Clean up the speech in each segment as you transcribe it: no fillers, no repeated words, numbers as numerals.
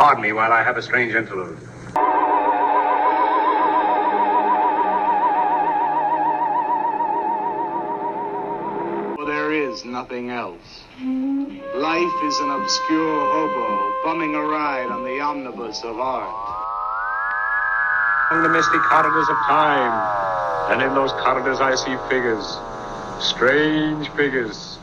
Pardon me while I have a strange interlude. There is nothing else. Life is an obscure hobo bumming a ride on the omnibus of art. Along the misty corridors of time, and in those corridors I see figures, strange figures.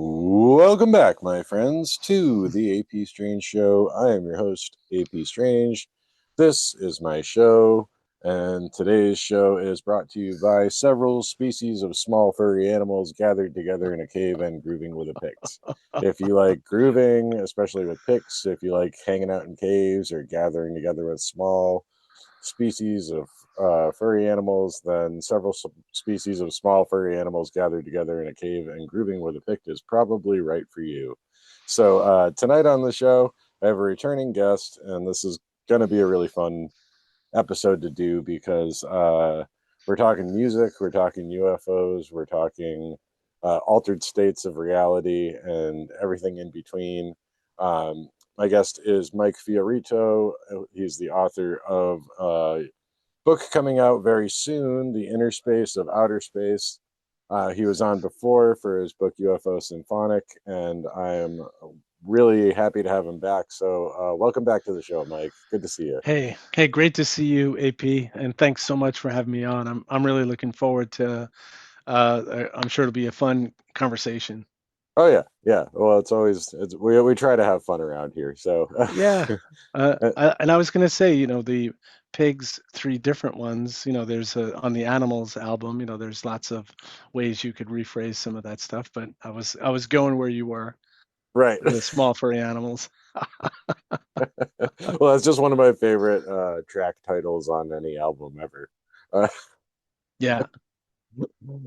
Welcome back, my friends, to the AP Strange Show. I am your host, AP Strange. This is my show, and today's show is brought to you by several species of small furry animals gathered together in a cave and grooving with a Pix. If you like grooving, especially with Pix, if you like hanging out in caves or gathering together with small species of furry animals, then several species of small furry animals gathered together in a cave and grooving with a pick is probably right for you. So tonight on the show, I have a returning guest, and this is going to be a really fun episode to do because we're talking music, we're talking UFOs, we're talking altered states of reality and everything in between. My guest is Mike Fiorito. He's the author of a book coming out very soon, The Innerspace of Outerspace. He was on before for his book UFO Symphonic, and I am really happy to have him back. So welcome back to the show, Mike. Good to see you. Hey, great to see you, AP, and thanks so much for having me on. I'm really looking forward to. I'm sure it'll be a fun conversation. Oh yeah. Well, we try to have fun around here. So Yeah, and I was gonna say, the pigs, three different ones. There's on the animals album. There's lots of ways you could rephrase some of that stuff, but I was going where you were. Right. The small furry animals. Well, that's just one of my favorite track titles on any album ever. Yeah.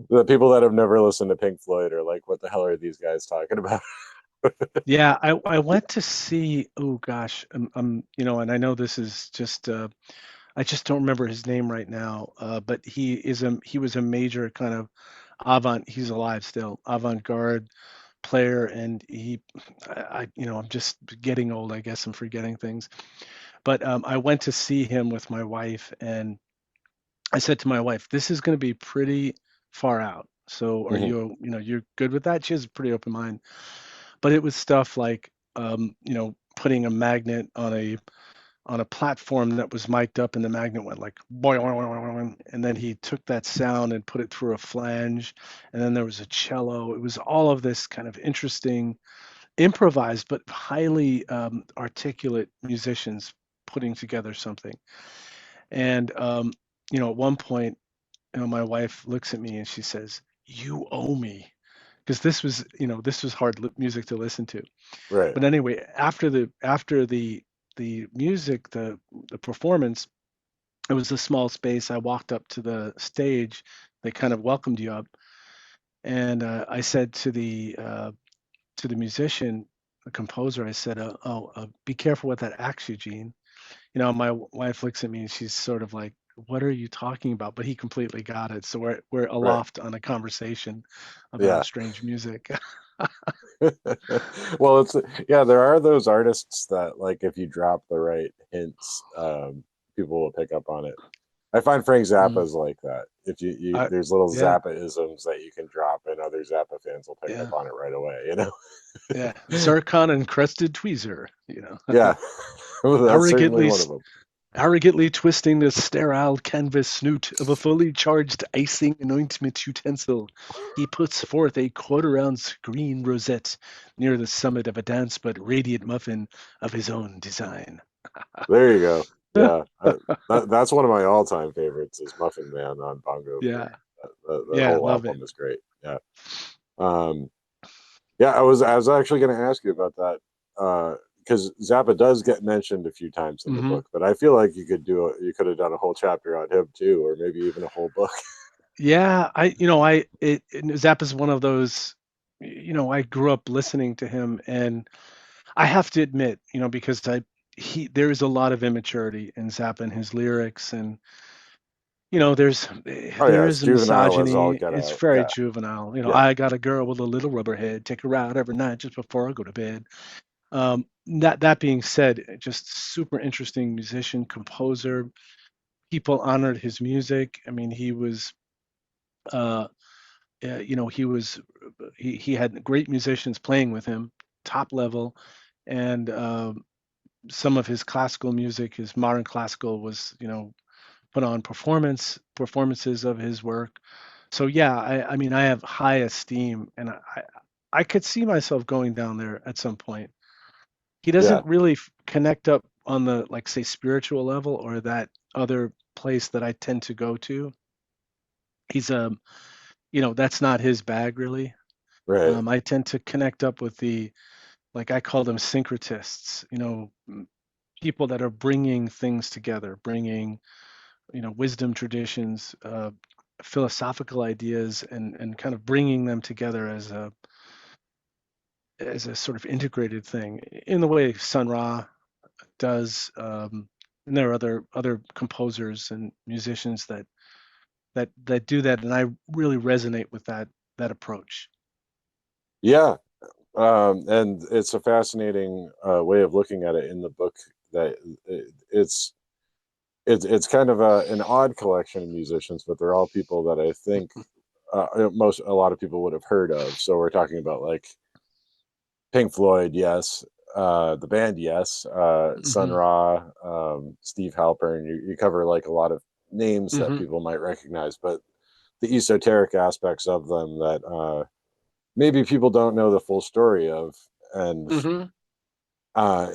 The people that have never listened to Pink Floyd are like, what the hell are these guys talking about? Yeah, I went to see, oh gosh, and I know this is just I just don't remember his name right now, but he was a major kind of he's alive still, avant-garde player, and I'm just getting old, I guess, I'm forgetting things. But I went to see him with my wife, and I said to my wife, this is going to be pretty far out. So are you're good with that? She has a pretty open mind. But it was stuff like putting a magnet on a platform that was mic'd up, and the magnet went like boing, and then he took that sound and put it through a flange, and then there was a cello. It was all of this kind of interesting, improvised but highly articulate musicians putting together something. And at one point, my wife looks at me and she says, "You owe me," because this was hard music to listen to. Right. But anyway, after the music, the performance, it was a small space. I walked up to the stage. They kind of welcomed you up, and I said to the musician, the composer, I said, be careful with that axe, Eugene." My wife looks at me and she's sort of like, "What are you talking about?" But he completely got it. So we're aloft on a conversation about strange music. Well, there are those artists that, like, if you drop the right hints, people will pick up on it. I find Frank Zappa's like that. If there's little Zappa-isms that you can drop, and other Zappa fans will pick up on it right away. Yeah, zircon encrusted tweezer. Yeah, that's certainly one of them. Arrogantly twisting the sterile canvas snoot of a fully charged icing anointment utensil, he puts forth a quarter-ounce green rosette near the summit of a dance but radiant muffin of his own design. There you go. Yeah, that's one of my all-time favorites is Muffin Man on bongo. Yeah, the whole album is great. Yeah, I was actually going to ask you about that. Because Zappa does get mentioned a few times in the book, but I feel like you could have done a whole chapter on him too, or maybe even a whole book. Yeah, Zappa's one of those. I grew up listening to him, and I have to admit, because there is a lot of immaturity in Zappa and his lyrics, and Oh there yeah, it's is a juvenile as all misogyny. get It's out. very Yeah, juvenile. yeah, I got a girl with a little rubber head, take her out every night just before I go to bed. That being said, just super interesting musician, composer. People honored his music. I mean, he was, uh, he was, he had great musicians playing with him, top level, and some of his classical music, his modern classical, was put on performances of his work. So yeah, I mean, I have high esteem, and I could see myself going down there at some point. He yeah, doesn't really connect up on the, like, say, spiritual level or that other place that I tend to go to. He's that's not his bag really. right. I tend to connect up with like I call them syncretists, people that are bringing things together, bringing wisdom traditions, philosophical ideas, and kind of bringing them together as a sort of integrated thing in the way Sun Ra does. And there are other composers and musicians that do that, and I really resonate with that approach. Yeah, and it's a fascinating way of looking at it in the book. That it's it's kind of an odd collection of musicians, but they're all people that I think a lot of people would have heard of. So we're talking about like Pink Floyd, yes. The band, yes. Sun Hmm. Ra, Steve Halpern. You cover like a lot of names that Hmm. people might recognize, but the esoteric aspects of them that maybe people don't know the full story of. And Hmm. uh,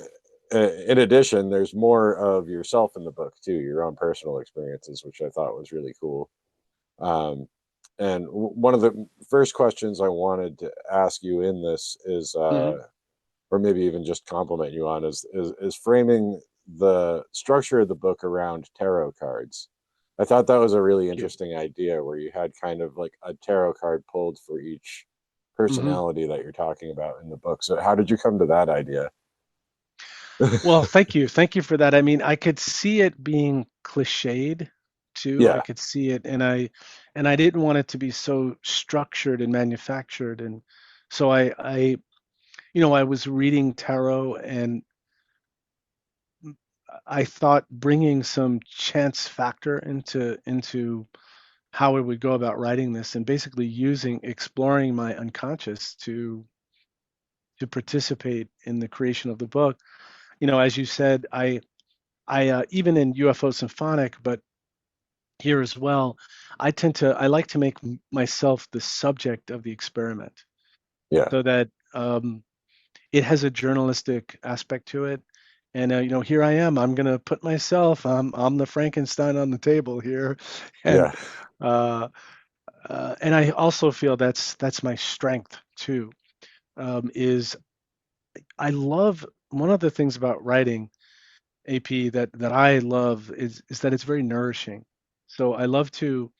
in addition, there's more of yourself in the book too, your own personal experiences, which I thought was really cool. Um, and one of the first questions I wanted to ask you in this is, Hmm. or maybe even just compliment you on, is framing the structure of the book around tarot cards. I thought that was a really Thank you. interesting idea where you had kind of like a tarot card pulled for each Hmm. personality that you're talking about in the book. So how did you come to that idea? Well, thank you for that. I mean, I could see it being cliched too. I Yeah, could see it, and I didn't want it to be so structured and manufactured. And so I was reading tarot, and I thought bringing some chance factor into how we would go about writing this, and basically exploring my unconscious to participate in the creation of the book. As you said, I even in UFO Symphonic, but here as well, I like to make myself the subject of the experiment, yeah, so that it has a journalistic aspect to it. And here I am. I'm gonna put myself. I'm the Frankenstein on the table here, and yeah, uh, and I also feel that's my strength too. Is I love one of the things about writing, AP, that I love is that it's very nourishing. So I love to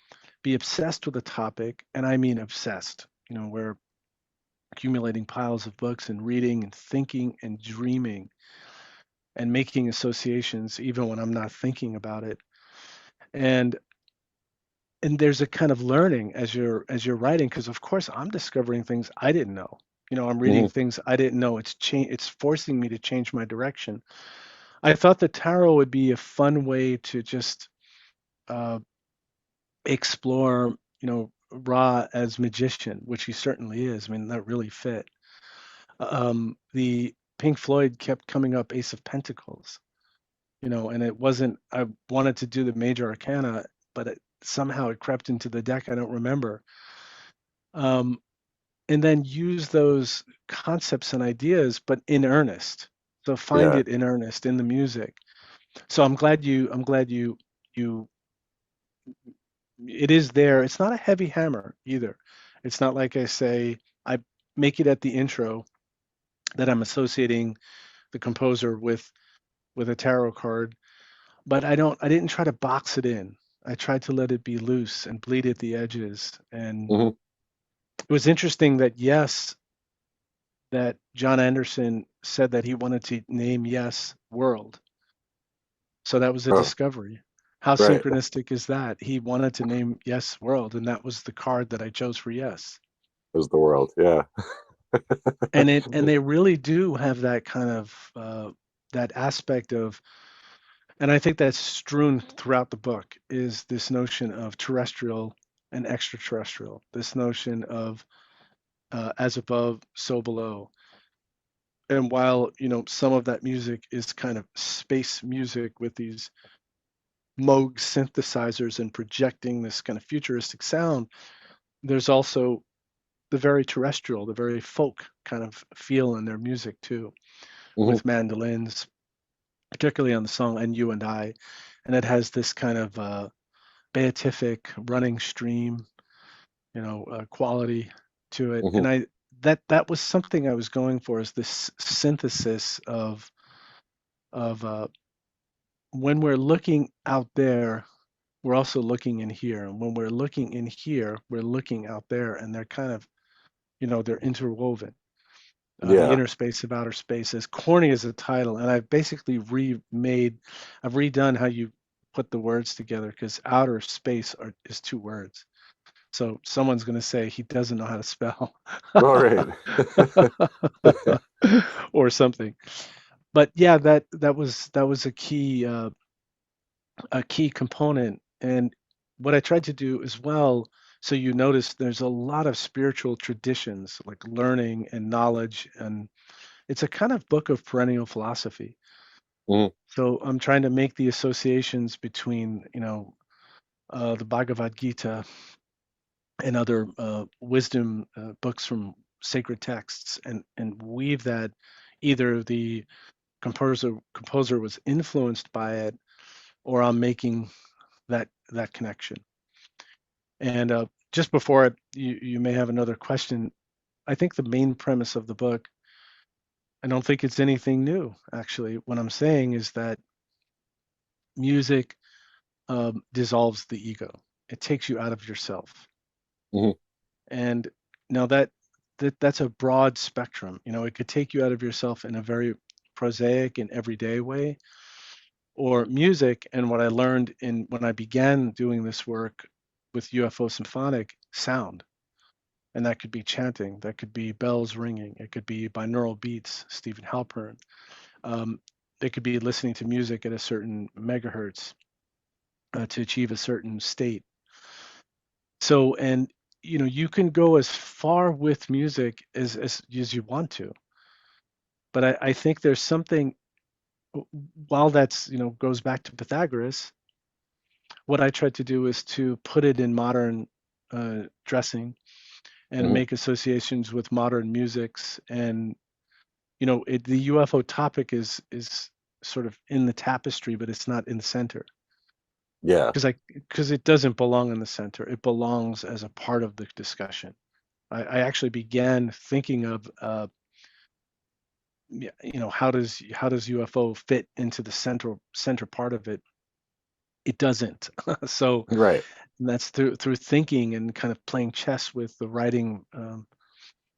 be obsessed with a topic, and I mean obsessed. We're accumulating piles of books and reading and thinking and dreaming and making associations even when I'm not thinking about it. And there's a kind of learning as you're writing, because of course I'm discovering things I didn't know. I'm reading hmm, things I didn't know. It's forcing me to change my direction. I thought the tarot would be a fun way to just uh, explore, Ra as magician, which he certainly is. I mean, that really fit. The Pink Floyd kept coming up Ace of Pentacles, and it wasn't. I wanted to do the major arcana, but somehow it crept into the deck. I don't remember. Um, and then use those concepts and ideas, but in earnest. So find yeah, it in earnest in the music. So I'm glad you it is there. It's not a heavy hammer either. It's not like I say, I make it at the intro that I'm associating the composer with a tarot card, but I didn't try to box it in. I tried to let it be loose and bleed at the edges. And hmm, it was interesting that, yes, that John Anderson said that he wanted to name Yes World. So that was a Oh, discovery. How right. synchronistic is that? He wanted to name Yes World, and that was the card that I chose for Yes. Was the world. Yeah. And they really do have that kind of that aspect of, and I think that's strewn throughout the book, is this notion of terrestrial and extraterrestrial, this notion of as above, so below. And while, some of that music is kind of space music with these Moog synthesizers and projecting this kind of futuristic sound, there's also the very terrestrial, the very folk kind of feel in their music too, Hmm. with mandolins, particularly on the song "And You and I," and it has this kind of beatific running stream, quality to it. Hmm. And that was something I was going for, is this synthesis of when we're looking out there, we're also looking in here, and when we're looking in here, we're looking out there, and they're kind of, they're interwoven. The Yeah. Innerspace of Outer Space, as corny as a title, and I've basically I've redone how you put the words together, because outer space is two words. So someone's going to say he doesn't know how to spell All right. or something. But yeah, that was a key component. And what I tried to do as well, so you notice there's a lot of spiritual traditions, like learning and knowledge, and it's a kind of book of perennial philosophy. Mhm. So I'm trying to make the associations between, the Bhagavad Gita and other wisdom books from sacred texts, and weave that, either the composer was influenced by it, or I'm making that connection. And just before you may have another question. I think the main premise of the book, I don't think it's anything new, actually. What I'm saying is that music dissolves the ego. It takes you out of yourself. Mhm. And now that's a broad spectrum. It could take you out of yourself in a very prosaic and everyday way, or music. And what I learned when I began doing this work with UFO symphonic sound, and that could be chanting, that could be bells ringing, it could be binaural beats, Stephen Halpern. Um, it could be listening to music at a certain megahertz to achieve a certain state. So, and you can go as far with music as you want to, but I think there's something. While that's goes back to Pythagoras, what I tried to do is to put it in modern dressing, and Mhm. make associations with modern musics. And the UFO topic is sort of in the tapestry, but it's not in the center, Yeah. because it doesn't belong in the center. It belongs as a part of the discussion. I actually began thinking of yeah, how does UFO fit into the center part of it? It doesn't. So Right. that's through thinking and kind of playing chess with the writing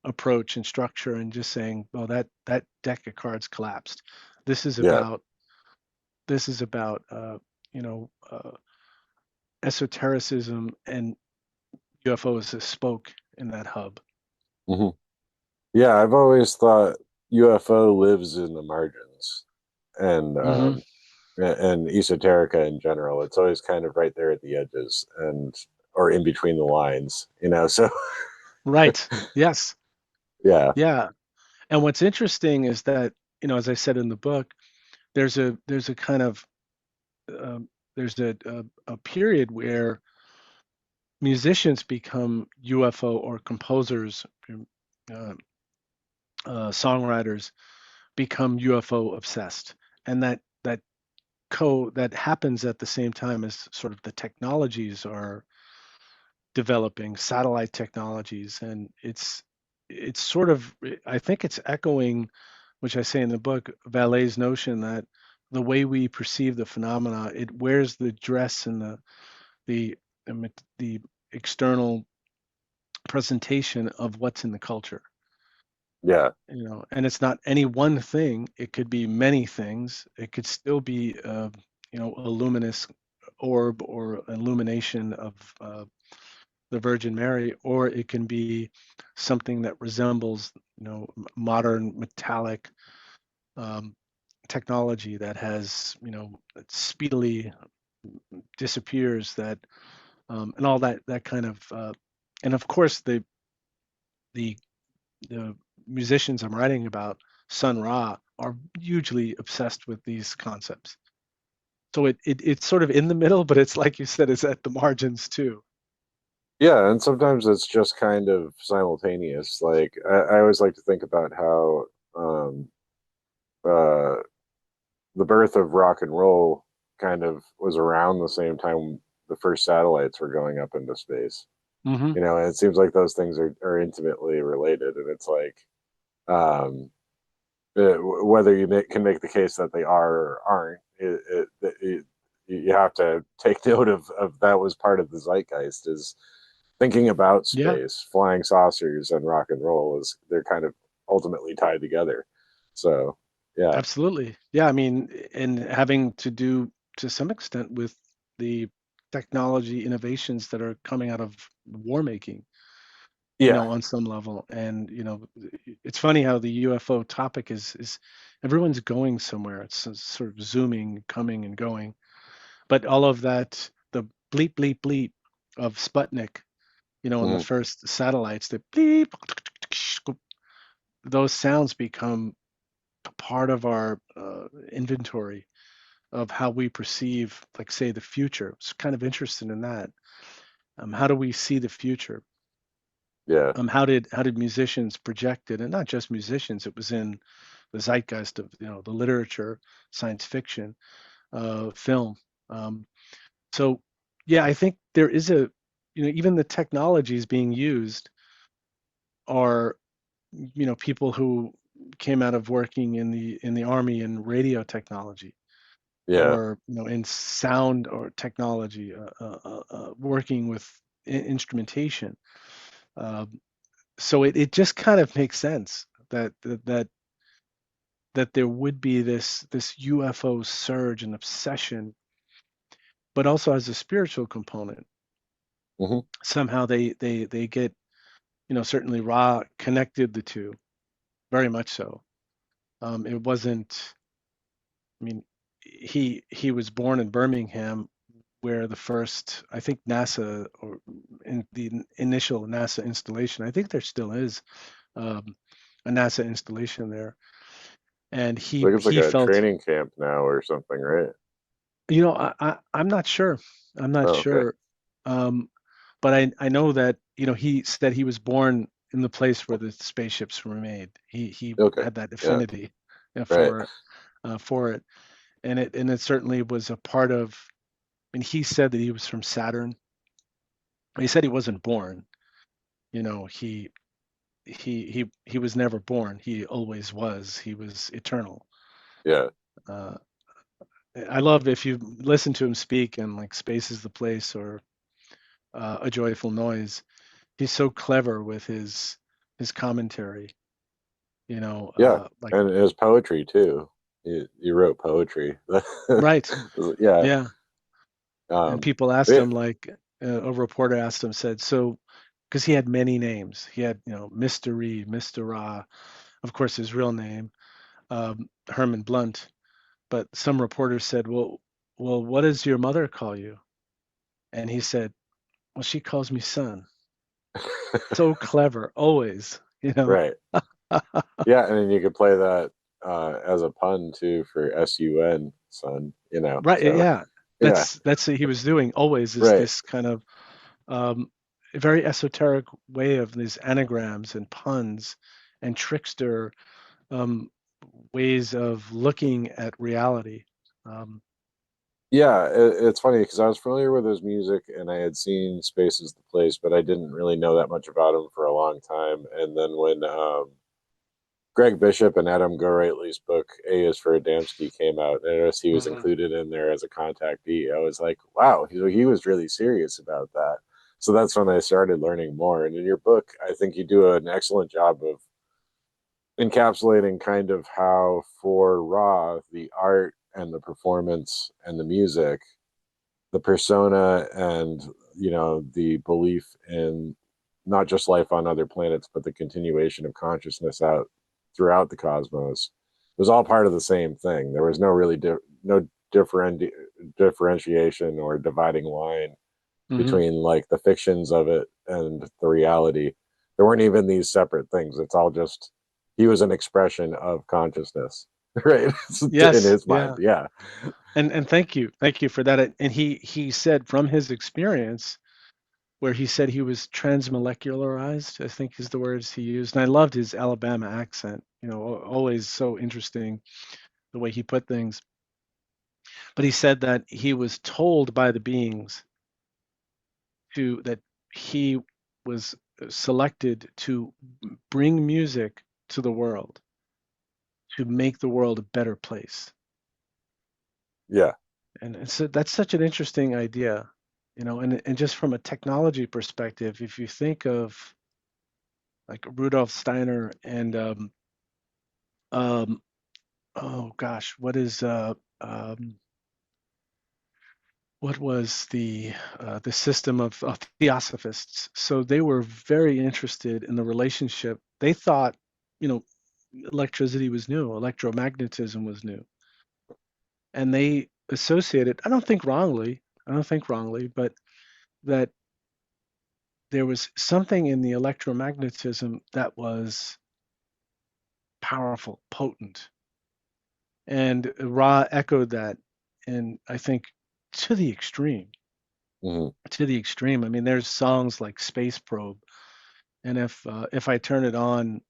approach and structure, and just saying, oh, that deck of cards collapsed. This is Yeah. about this is about you know uh, esotericism, and UFOs as spoke in that hub. Hmm. Yeah. I've always thought UFO lives in the margins, and Hmm. and esoterica in general. It's always kind of right there at the edges, and or in between the lines. So Right. Yes. yeah. Yeah. And what's interesting is that, as I said in the book, there's a kind of um, there's a period where musicians become UFO, or composers, uh, songwriters become UFO obsessed, and that happens at the same time as sort of the technologies are developing, satellite technologies. And it's sort of, I think it's echoing, which I say in the book, Vallet's notion that the way we perceive the phenomena, it wears the dress and the the external presentation of what's in the culture. Yeah. And it's not any one thing. It could be many things. It could still be, a luminous orb or illumination of the Virgin Mary, or it can be something that resembles, modern metallic um, technology that has, that speedily disappears, and all that kind of, and of course the the musicians I'm writing about, Sun Ra, are hugely obsessed with these concepts. So it's sort of in the middle, but it's like you said, it's at the margins too. Yeah, and sometimes it's just kind of simultaneous. Like I always like to think about how um, uh, the birth of rock and roll kind of was around the same time the first satellites were going up into space. Hmm. And it seems like those things are intimately related, and it's like um, whether can make the case that they are or aren't, you have to take note of that was part of the zeitgeist is thinking about Yeah, space, flying saucers, and rock and roll is they're kind of ultimately tied together. So, yeah, absolutely. Yeah, I mean, and having to do to some extent with the technology innovations that are coming out of war making, yeah, on some level. And, it's funny how the UFO topic is everyone's going somewhere. It's sort of zooming, coming and going. But all of that, the bleep, bleep, bleep of Sputnik, on the mm, first satellites, the bleep, those sounds become a part of our inventory of how we perceive, like, say, the future. It's kind of interested in that. How do we see the future? yeah, How did musicians project it? And not just musicians, it was in the zeitgeist of, the literature, science fiction, film. Um, so yeah, I think there is even the technologies being used are, people who came out of working in the army in radio technology, yeah, or in sound or technology, working with instrumentation. Um, so it just kind of makes sense that there would be this UFO surge and obsession, but also as a spiritual component. hmm Somehow they get, certainly Ra connected the two very much so. It wasn't. I mean, he was born in Birmingham, where the first, I think, NASA, or in the initial NASA installation, I think there still is um, a NASA installation there, and he like it's like he a felt, training camp now or something, right? I'm not sure. I'm not Oh, okay, sure. Um, but I know that, he said he was born in the place where the spaceships were made. He okay, had that yeah, affinity right, for it, and it certainly was a part of. I mean, he said that he was from Saturn. He said he wasn't born. You know, he was never born. He always was. He was eternal. yeah, Uh, I love, if you listen to him speak, and like Space is the Place, or A Joyful Noise. He's so clever with his commentary. yeah, Like, and his poetry too. He wrote poetry. right, Yeah, yeah. And um, people asked yeah, him, like, a reporter asked him, said, so, because he had many names. He had, Mr. Reed, Mr. Ra, of course, his real name, Herman Blunt. But some reporter said, well, what does your mother call you? And he said, well, she calls me son. So clever, always, right. Yeah, and then you could play that as a pun too for sun, son. Right, So yeah. yeah, That's what he was doing always, is right. this kind of um, a very esoteric way of these anagrams and puns and trickster um, ways of looking at reality. Um, Yeah, it's funny because I was familiar with his music and I had seen Space is the Place, but I didn't really know that much about him for a long time. And then when Greg Bishop and Adam Gorightly's book A is for Adamski came out, and I noticed he was mhm. included in there as a contactee, I was like, wow, he was really serious about that. So that's when I started learning more. And in your book, I think you do an excellent job of encapsulating kind of how for Ra, the art and the performance and the music, the persona and, the belief in not just life on other planets, but the continuation of consciousness out throughout the cosmos was all part of the same thing. There was no really no differentiation or dividing line Hmm. between like the fictions of it and the reality. There weren't even these separate things. It's all just he was an expression of consciousness, right? In Yes, his mind. yeah. Yeah. And thank you for that. And he said from his experience, where he said he was transmolecularized, I think is the words he used. And I loved his Alabama accent, always so interesting the way he put things. But he said that he was told by the beings that he was selected to bring music to the world to make the world a better place. Yeah. And so that's such an interesting idea, and just from a technology perspective, if you think of like Rudolf Steiner and um oh gosh, what was the system of theosophists? So they were very interested in the relationship. They thought, you know, electricity was new, electromagnetism was new, and they associated, I don't think wrongly, but that there was something in the electromagnetism that was powerful, potent. And Ra echoed that, and I think to the extreme, Hmm. to the extreme. I mean, there's songs like Space Probe, and if I turn it on,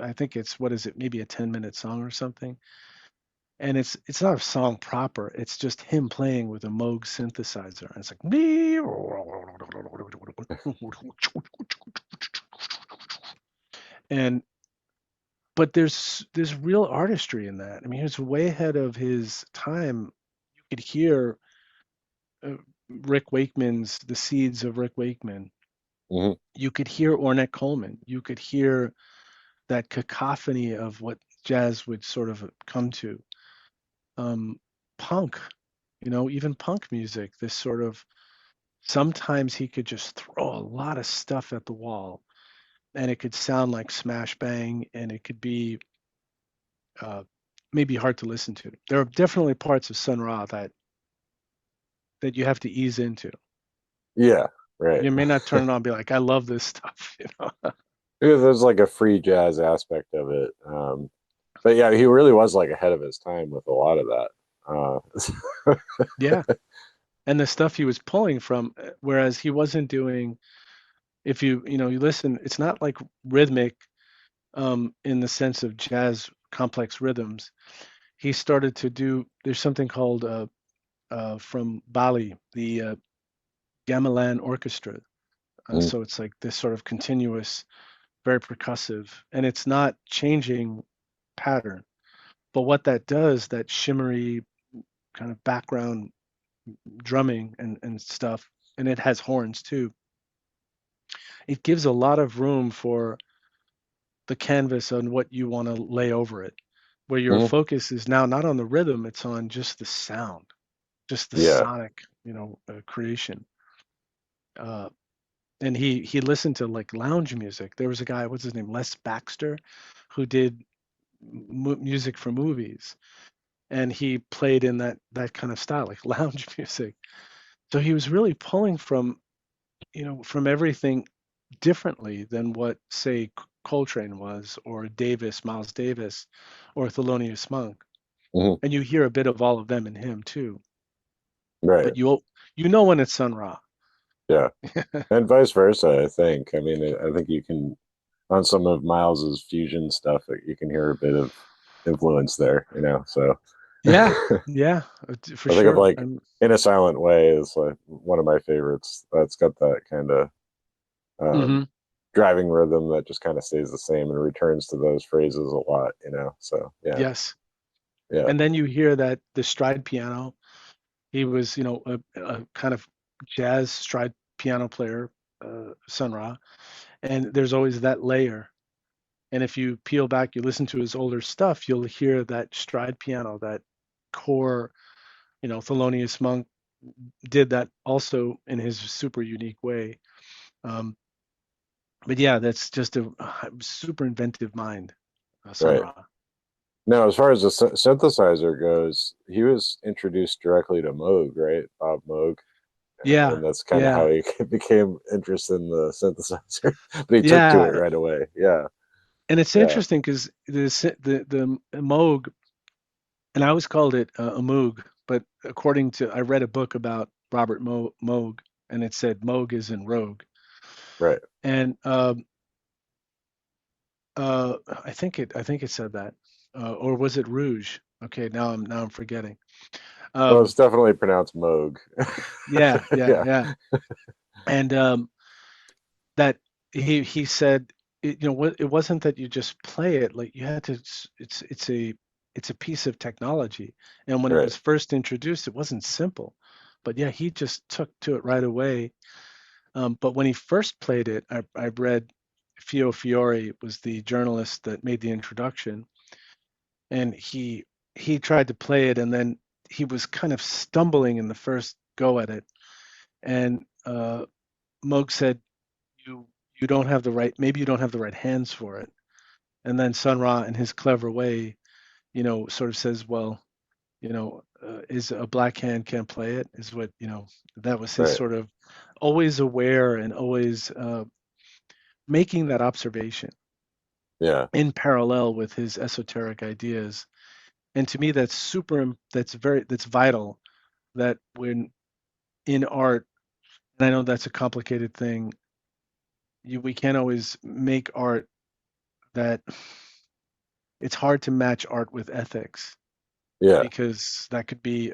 I think it's what is it, maybe a 10-minute song or something, and it's not a song proper. It's just him playing with a Moog synthesizer, and it's like and but there's real artistry in that. I mean, he was way ahead of his time. You could hear uh, Rick Wakeman's The Seeds of Rick Wakeman. Hmm. You could hear Ornette Coleman. You could hear that cacophony of what jazz would sort of come to. Um, Punk, even punk music, this sort of sometimes he could just throw a lot of stuff at the wall and it could sound like smash bang and it could be uh, maybe hard to listen to. There are definitely parts of Sun Ra that you have to ease into. Yeah. Right. You may not turn it on and be like, I love this stuff, Because there's like a free jazz aspect of it. But yeah, he really was like ahead of his time with a lot of that. Yeah. And the stuff he was pulling from, whereas he wasn't doing, if you listen, it's not like rhythmic in the sense of jazz complex rhythms. He started to do, there's something called from Bali, the gamelan orchestra. Mm. So it's like this sort of continuous, very percussive, and it's not changing pattern. But what that does, that shimmery kind of background drumming and stuff, and it has horns too. It gives a lot of room for the canvas on what you want to lay over it, where your Mhm. focus is now not on the rhythm, it's on just the sound, just the Yeah. sonic, creation. Uh, and he listened to like lounge music. There was a guy, what's his name, Les Baxter, who did music for movies, and he played in that kind of style, like lounge music. So he was really pulling from everything differently than what, say, Coltrane was, or Davis, Miles Davis, or Thelonious Monk. Hmm. And you hear a bit of all of them in him too. Right. But you know when it's Sun Ra. Yeah. And vice versa, I think. I mean, I think you can, on some of Miles's fusion stuff, you can hear a bit of influence there, So Yeah, I yeah, for think of sure. like In a Silent Way is like one of my favorites. That's got that kind of um, Hmm. driving rhythm that just kind of stays the same and returns to those phrases a lot. So yeah, Yes. yeah. And then you hear that the stride piano. He was, a kind of jazz stride piano player, Sun Ra, and there's always that layer. And if you peel back, you listen to his older stuff, you'll hear that stride piano, that core, Thelonious Monk did that also in his super unique way. Um, but yeah, that's just a super inventive mind, Sun Right. Ra. Now, as far as the synthesizer goes, he was introduced directly to Moog, right? Bob Moog. Yeah, And that's kind of how yeah, he became interested in the synthesizer. But he took to it yeah. right away. Yeah, And it's yeah, interesting because the Moog, and I always called it a Moog, but according to, I read a book about Robert Moog, and it said Moog is in Rogue, right. and I think it said that, or was it Rouge? Okay, now I'm forgetting. Well, it's Um, definitely pronounced Moog. yeah, yeah, Yeah, yeah, and that he said, it wasn't that you just play it, like you had to. It's a piece of technology, and when it right, was first introduced, it wasn't simple, but yeah, he just took to it right away. But when he first played it, I read Fiore was the journalist that made the introduction, and he tried to play it, and then he was kind of stumbling in the first go at it, and Moog said, "You you don't have the right, maybe you don't have the right hands for it." And then Sun Ra, in his clever way, sort of says, "Well, is a black hand can't play it," is what, that was his right. sort of always aware and always making that observation Yeah. in parallel with his esoteric ideas. And to me, that's vital, that when in art, and I know that's a complicated thing, we can't always make art that, it's hard to match art with ethics, Yeah. because that could be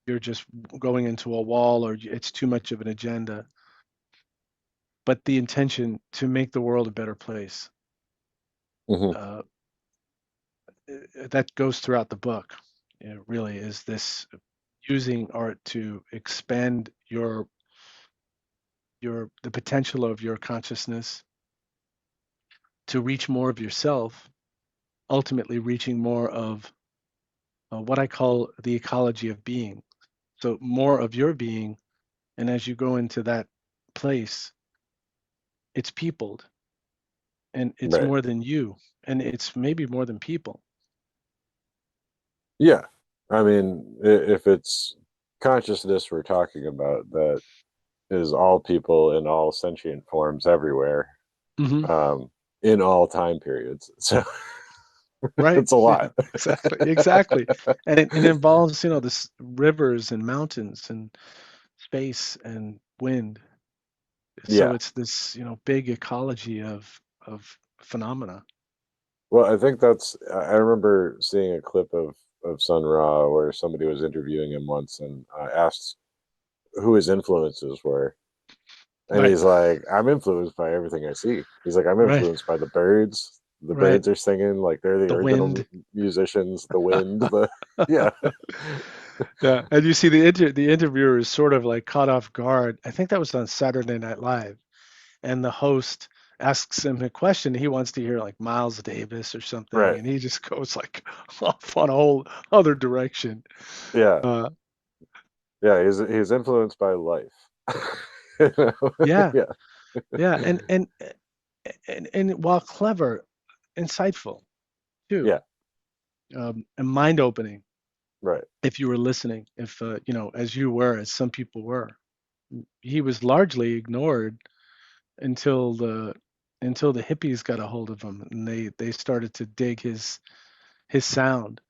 you're just going into a wall, or it's too much of an agenda. But the intention to make the world a better place, Hmm. uh, that goes throughout the book. It really is this, using art to expand the potential of your consciousness, to reach more of yourself, ultimately reaching more of what I call the ecology of being. So more of your being, and as you go into that place, it's peopled, and it's Right. more than you, and it's maybe more than people. Yeah. I mean, if it's consciousness we're talking about, that is all people in all sentient forms everywhere, Hmm. um, in all time periods. So Right. it's a Yeah, lot. exactly, exactly. And it involves, this rivers and mountains and space and wind. So Yeah. it's this, big ecology of phenomena. Well, I think I remember seeing a clip of Sun Ra where somebody was interviewing him once and asked who his influences were. And Right, he's like, I'm influenced by everything I see. He's like, I'm right, influenced by the birds. The right. birds are singing, like they're the The original wind. musicians, the wind, the yeah. Yeah, and you see the interviewer is sort of like caught off guard. I think that was on Saturday Night Live, and the host asks him a question. He wants to hear like Miles Davis or something, Right. and he just goes like off on a whole other direction. Yeah. Uh, Yeah. He's influenced by life. You know? yeah, Yeah. yeah, and while clever, insightful too, Yeah. and mind opening. Right. If you were listening, if as you were, as some people were, he was largely ignored until the hippies got a hold of him, and they started to dig his sound.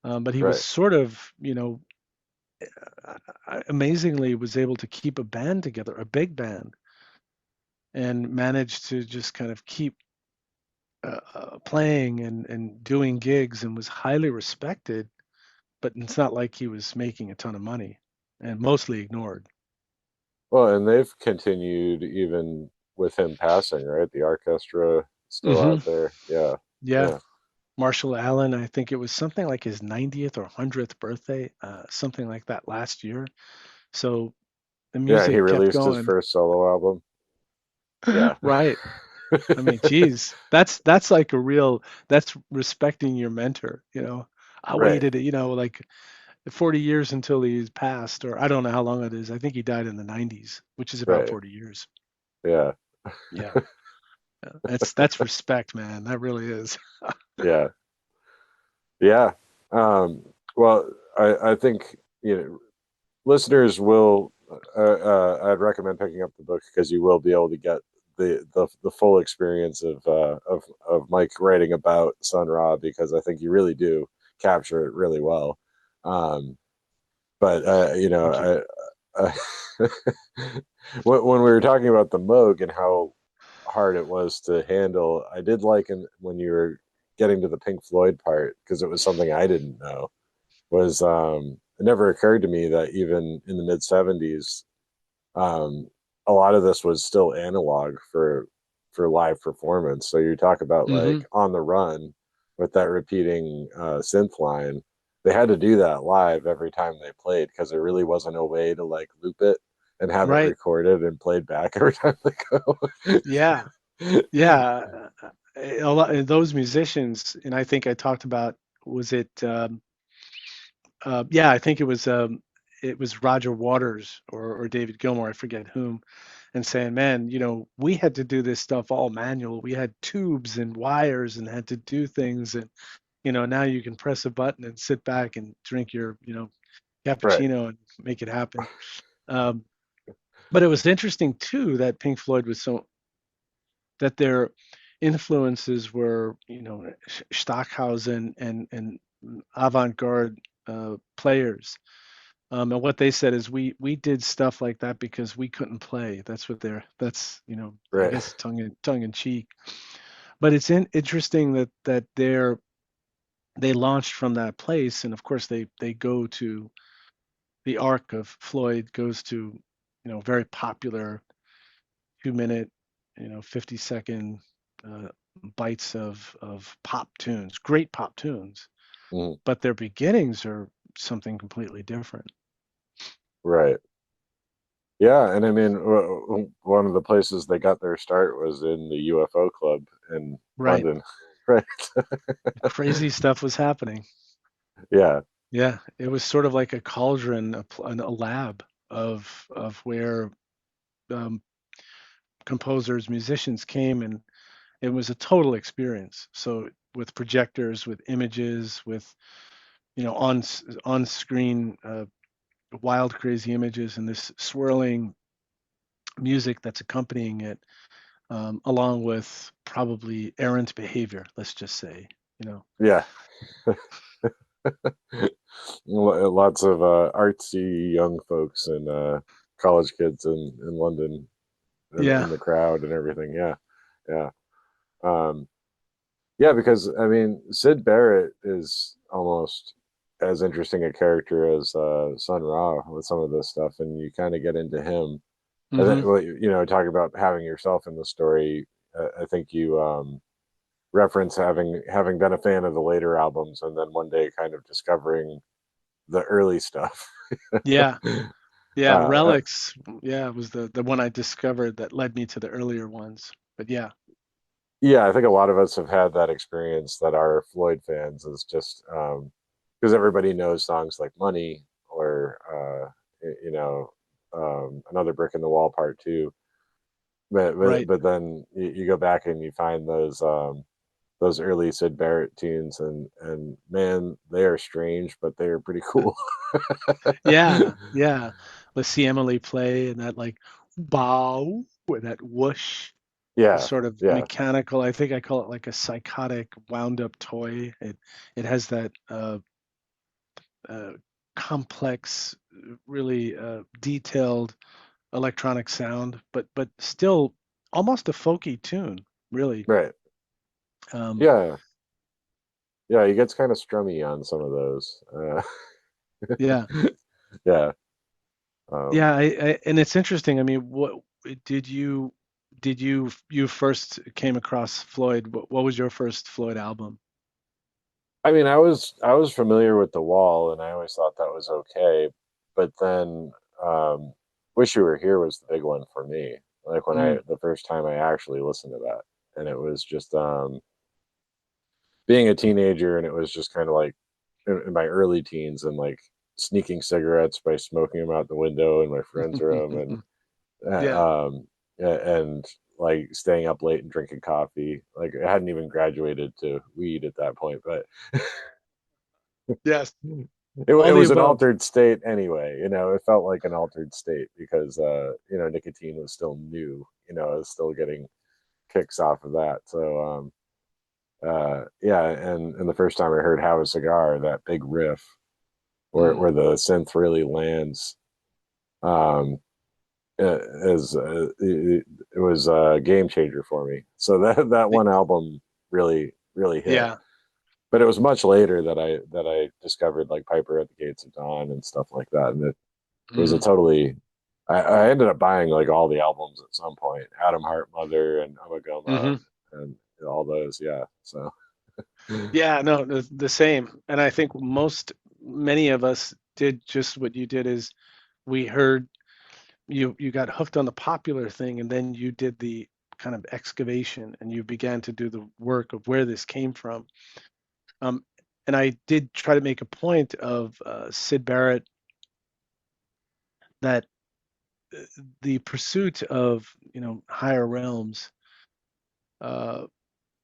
But he was Right. sort of, amazingly was able to keep a band together, a big band, and managed to just kind of keep playing and doing gigs, and was highly respected. But it's not like he was making a ton of money, and mostly ignored. Well, and they've continued even with him passing, right? The orchestra still Hmm. out there. Yeah. Yeah. Yeah. Marshall Allen, I think it was something like his 90th or 100th birthday, something like that last year. So the Yeah. He music kept released his going. first solo album. Yeah. Right. I mean, geez, that's like a real that's respecting your mentor, you know. I Right, waited, you know, like 40 years until he's passed, or I don't know how long it is. I think he died in the 90s, which is about right. 40 years. Yeah, Yeah. Yeah. That's respect, man. That really is. yeah, yeah. Um, well, I think listeners will. I'd recommend picking up the book because you will be able to get the full experience of Mike writing about Sun Ra, because I think you really do capture it really well. Um, but Thank you. when we were talking about the Moog and how hard it was to handle, I did like when you were getting to the Pink Floyd part, because it was something I didn't know. Was It never occurred to me that even in the mid '70s, um, a lot of this was still analog for live performance. So you talk about Hmm. like On the Run with that repeating synth line. They had to do that live every time they played because there really wasn't a way to like loop it and have it Right. recorded and played back every time they go. Yeah. Yeah. A lot of those musicians, and I think I talked about, was it yeah, I think it was Roger Waters or David Gilmour, I forget whom, and saying, man, you know, we had to do this stuff all manual. We had tubes and wires and had to do things, and you know, now you can press a button and sit back and drink your, you know, Right. cappuccino and make it happen. Um, but it was interesting too that Pink Floyd was so that their influences were, you know, Stockhausen and avant-garde players. And what they said is we did stuff like that because we couldn't play. That's what that's, you know, I Right. guess tongue in cheek. But it's interesting that they launched from that place, and of course they go to the arc of Floyd goes to, you know, very popular 2 minute, you know, 50-second uh, bites of pop tunes, great pop tunes, Mhm. but their beginnings are something completely different. Right. Yeah, and I mean, one of the places they got their start was in the UFO club in Right. London. Right. Crazy stuff was happening. Yeah. Yeah, it was sort of like a cauldron, a lab of where um, composers, musicians came, and it was a total experience. So with projectors, with images, with, you know, on screen wild, crazy images, and this swirling music that's accompanying it, along with probably errant behavior. Let's just say, you know. Yeah. Lots of artsy young folks and college kids in London Yeah. in the crowd and everything. Yeah. Yeah. Um, yeah, because I mean, Syd Barrett is almost as interesting a character as Sun Ra with some of this stuff, and you kind of get into him. And Hmm. then, well, talking about having yourself in the story, I think you reference having been a fan of the later albums, and then one day kind of discovering the early stuff. Yeah. Yeah. uh, Relics. Yeah, was the one I discovered that led me to the earlier ones. But yeah. yeah, I think a lot of us have had that experience that are Floyd fans, is just because everybody knows songs like Money or Another Brick in the Wall Part Two, Right. but then you go back and you find those early Syd Barrett tunes, and man, they are strange, but they are pretty cool. Yeah. Yeah. Let's see Emily play and that like bow with that whoosh. The Yeah, sort of yeah, mechanical. I think I call it like a psychotic wound up toy. It has that uh, complex, really detailed electronic sound, but still almost a folky tune, really. right. Um, Yeah, yeah, he gets kind of strummy on some of those. yeah, Yeah. Um, yeah, and it's interesting. I mean, what did you you first came across Floyd? What was your first Floyd album? I mean, I was familiar with The Wall, and I always thought that was okay, but then Wish You Were Here was the big one for me. Like when Mm, the first time I actually listened to that. and it was just being a teenager, and it was just kind of like in my early teens, and like sneaking cigarettes by smoking them out the window in my friend's room, and Yeah. and like staying up late and drinking coffee. Like I hadn't even graduated to weed at that point, but Yes. it All the was an above. altered state anyway. It felt like an altered state because nicotine was still new. I was still getting kicks off of that. So yeah, and the first time I heard "Have a Cigar," that big riff Mm. where the synth really lands, um, is it was a game changer for me. So that one album really hit. Yeah. But it was much later that I discovered like Piper at the Gates of Dawn and stuff like that, and it was a Mm. totally. I ended up buying like all the albums at some point, Adam Hart, Mother, and Amagoma, Hmm. and all those. Yeah, so Yeah, no, the same. And I think many of us did just what you did is we heard you got hooked on the popular thing, and then you did the kind of excavation and you began to do the work of where this came from. Um, and I did try to make a point of Syd Barrett that the pursuit of, higher realms, uh,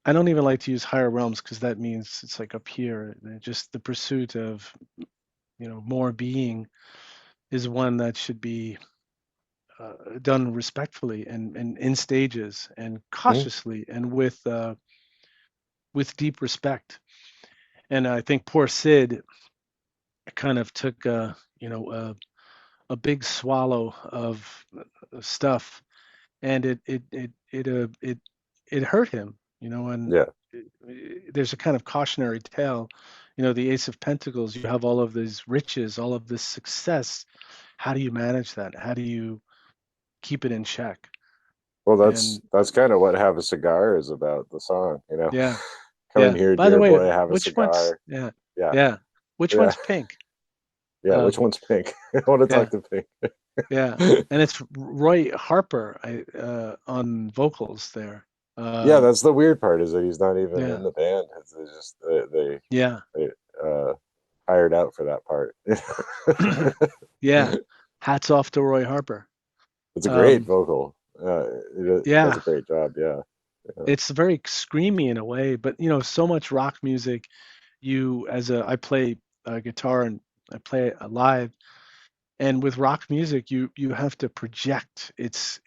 I don't even like to use higher realms because that means it's like up here. Just the pursuit of, more being is one that should be done respectfully and in stages and Mhm. cautiously and with deep respect. And I think poor Sid kind of took a big swallow of stuff, and it hurt him, and Yeah. there's a kind of cautionary tale. The Ace of Pentacles, you have all of these riches, all of this success. How do you manage that? How do you keep it in check? Well, And that's kind of what "Have a Cigar" is about. The song. yeah, Come in yeah. here, By the dear way, boy, have a which one's cigar. yeah, Yeah, yeah. Which yeah, one's pink? yeah. Which Um, one's pink? I want to yeah, talk to Pink. yeah. And it's Roy Harper on vocals there. Yeah, Um, that's the weird part is that he's not even yeah, in the band. It's just yeah, they hired out for that part. yeah. Hats off to Roy Harper. It's a great Um, vocal. It does yeah, a great job. Yeah, yeah. it's very screamy in a way, but so much rock music. I play guitar and I play live, and with rock music, you have to project. It's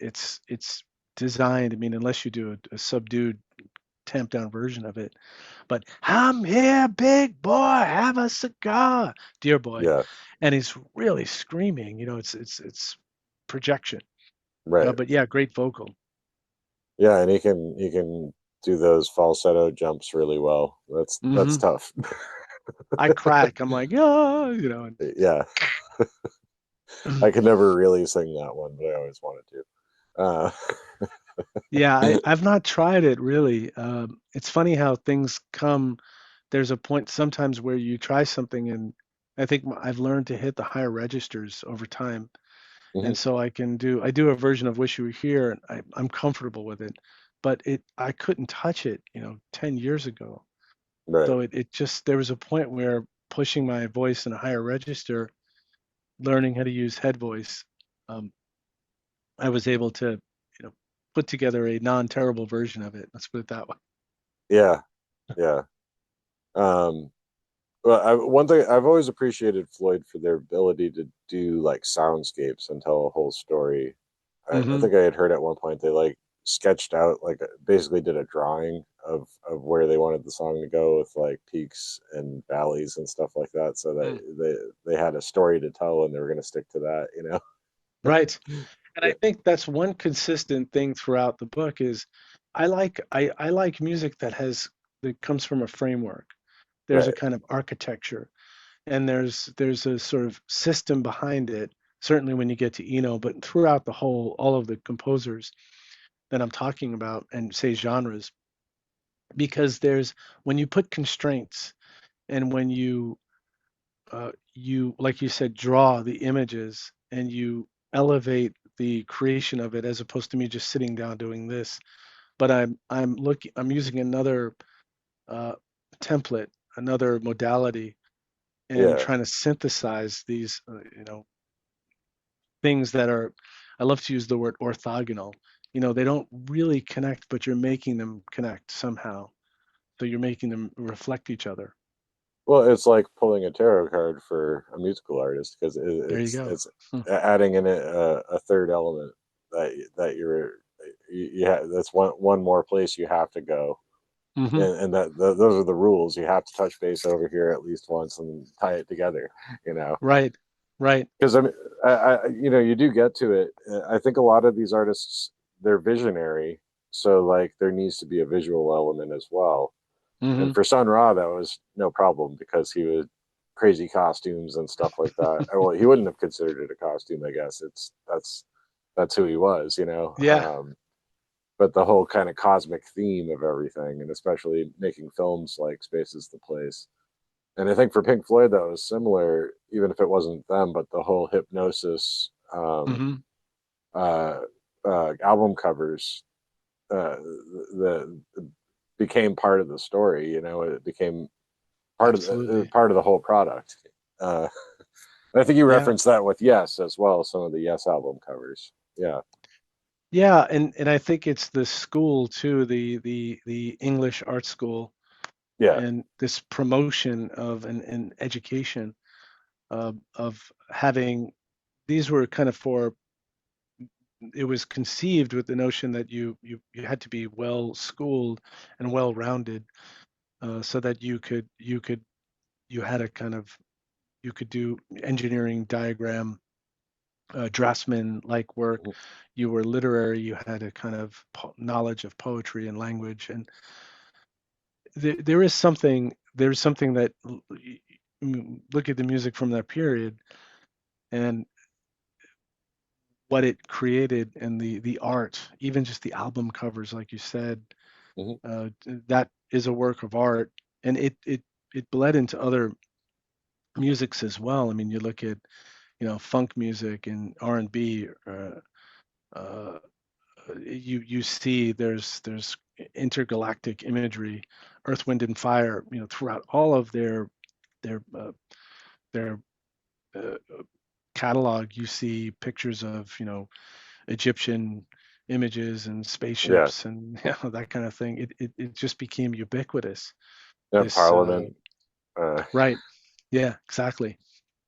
designed. I mean, unless you do a subdued, tamped down version of it. But I'm here, big boy, have a cigar, dear boy, Yeah, and he's really screaming. It's projection. right. But yeah, great vocal. Yeah, and he can do those falsetto jumps really well. That's Hmm. tough. I crack. I'm like, oh, Yeah, I could never really sing that one, but I always wanted to. yeah, I've not tried it really. It's funny how things come. There's a point sometimes where you try something, and I think I've learned to hit the higher registers over time, Mhm. and so I do a version of Wish You Were Here, and I'm comfortable with it, but I couldn't touch it, 10 years ago. Right. So it just there was a point where pushing my voice in a higher register, learning how to use head voice, um, I was able to, put together a non-terrible version of it. Let's put it that way. Yeah. Yeah. Um, well, one thing I've always appreciated Floyd for their ability to do like soundscapes and tell a whole story. I Hmm. think I had heard at one point they like sketched out like basically did a drawing of where they wanted the song to go with like peaks and valleys and stuff like that, so that they had a story to tell and they were going to stick to that. Right. And I Yeah, think that's one consistent thing throughout the book is I like music that comes from a framework. There's a right. kind of architecture and there's a sort of system behind it, certainly when you get to Eno, but throughout all of the composers that I'm talking about and say genres, because there's when you put constraints and when you like you said draw the images and you elevate the creation of it as opposed to me just sitting down doing this. but I'm using another uh, template, another modality, and Yeah. trying to synthesize these, things that are, I love to use the word orthogonal. They don't really connect, but you're making them connect somehow. So you're making them reflect each other. Well, it's like pulling a tarot card for a musical artist because There you it's go. it's adding in a third element that you have. That's one more place you have to go, Mm-hmm. and those are the rules. You have to touch base over here at least once and tie it together. You know, Right. Right. because I mean, you do get to it. I think a lot of these artists, they're visionary, so like there needs to be a visual element as well. Mm-hmm. And for Sun Ra, that was no problem because he was crazy costumes and stuff like that. Well, he wouldn't have considered it a costume, I guess. That's who he was, you know. Yeah. But the whole kind of cosmic theme of everything, and especially making films like Space is the Place. And I think for Pink Floyd, that was similar, even if it wasn't them, but the whole hypnosis Mm-hmm. uh, album covers, the became part of the story. You know, it became Absolutely. part of the whole product. Uh, I think you Yeah. referenced that with Yes as well. Some of the Yes album covers. Yeah, Yeah, and I think it's the school too, the English art school, yeah, and this promotion of an education of having, these were kind of for, it was conceived with the notion that you had to be well schooled and well rounded, so that you had a kind of, you could do engineering, diagram, draftsman like work. You were literary, you had a kind of knowledge of poetry and language, and there's something that, look at the music from that period and what it created, and the art, even just the album covers, like you said, hmm that is a work of art, and it bled into other musics as well. I mean, you look at, funk music and R&B. Uh, you see there's intergalactic imagery, Earth, Wind, and Fire. Throughout all of their their uh, catalog, you see pictures of, Egyptian images and yeah, spaceships and that kind of thing. It just became ubiquitous. yeah. This Parliament. Uh, Right. Yeah, exactly.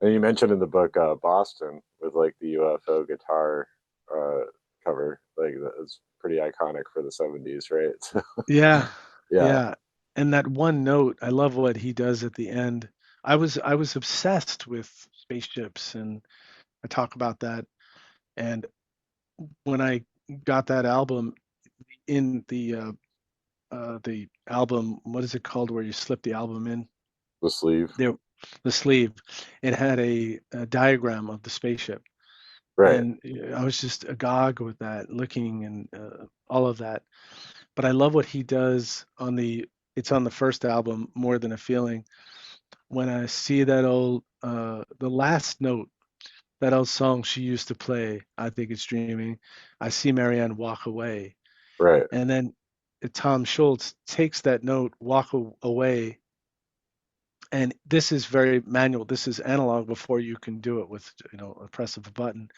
and you mentioned in the book Boston with like the UFO guitar uh, cover, like that's pretty iconic for the '70s, right? So, Yeah. yeah, Yeah. And that one note, I love what he does at the end. I was obsessed with spaceships, and I talk about that. And when I got that album, in the album, what is it called, where you slip the album in? the sleeve, There, the sleeve. It had a diagram of the spaceship, right? and I was just agog with that, looking, and all of that. But I love what he does on the. It's on the first album, More Than a Feeling. When I see that old, the last note, that old song she used to play, I think it's dreaming. I see Marianne walk away, Right. and then Tom Schultz takes that note, away, and this is very manual. This is analog before you can do it with, a press of a button.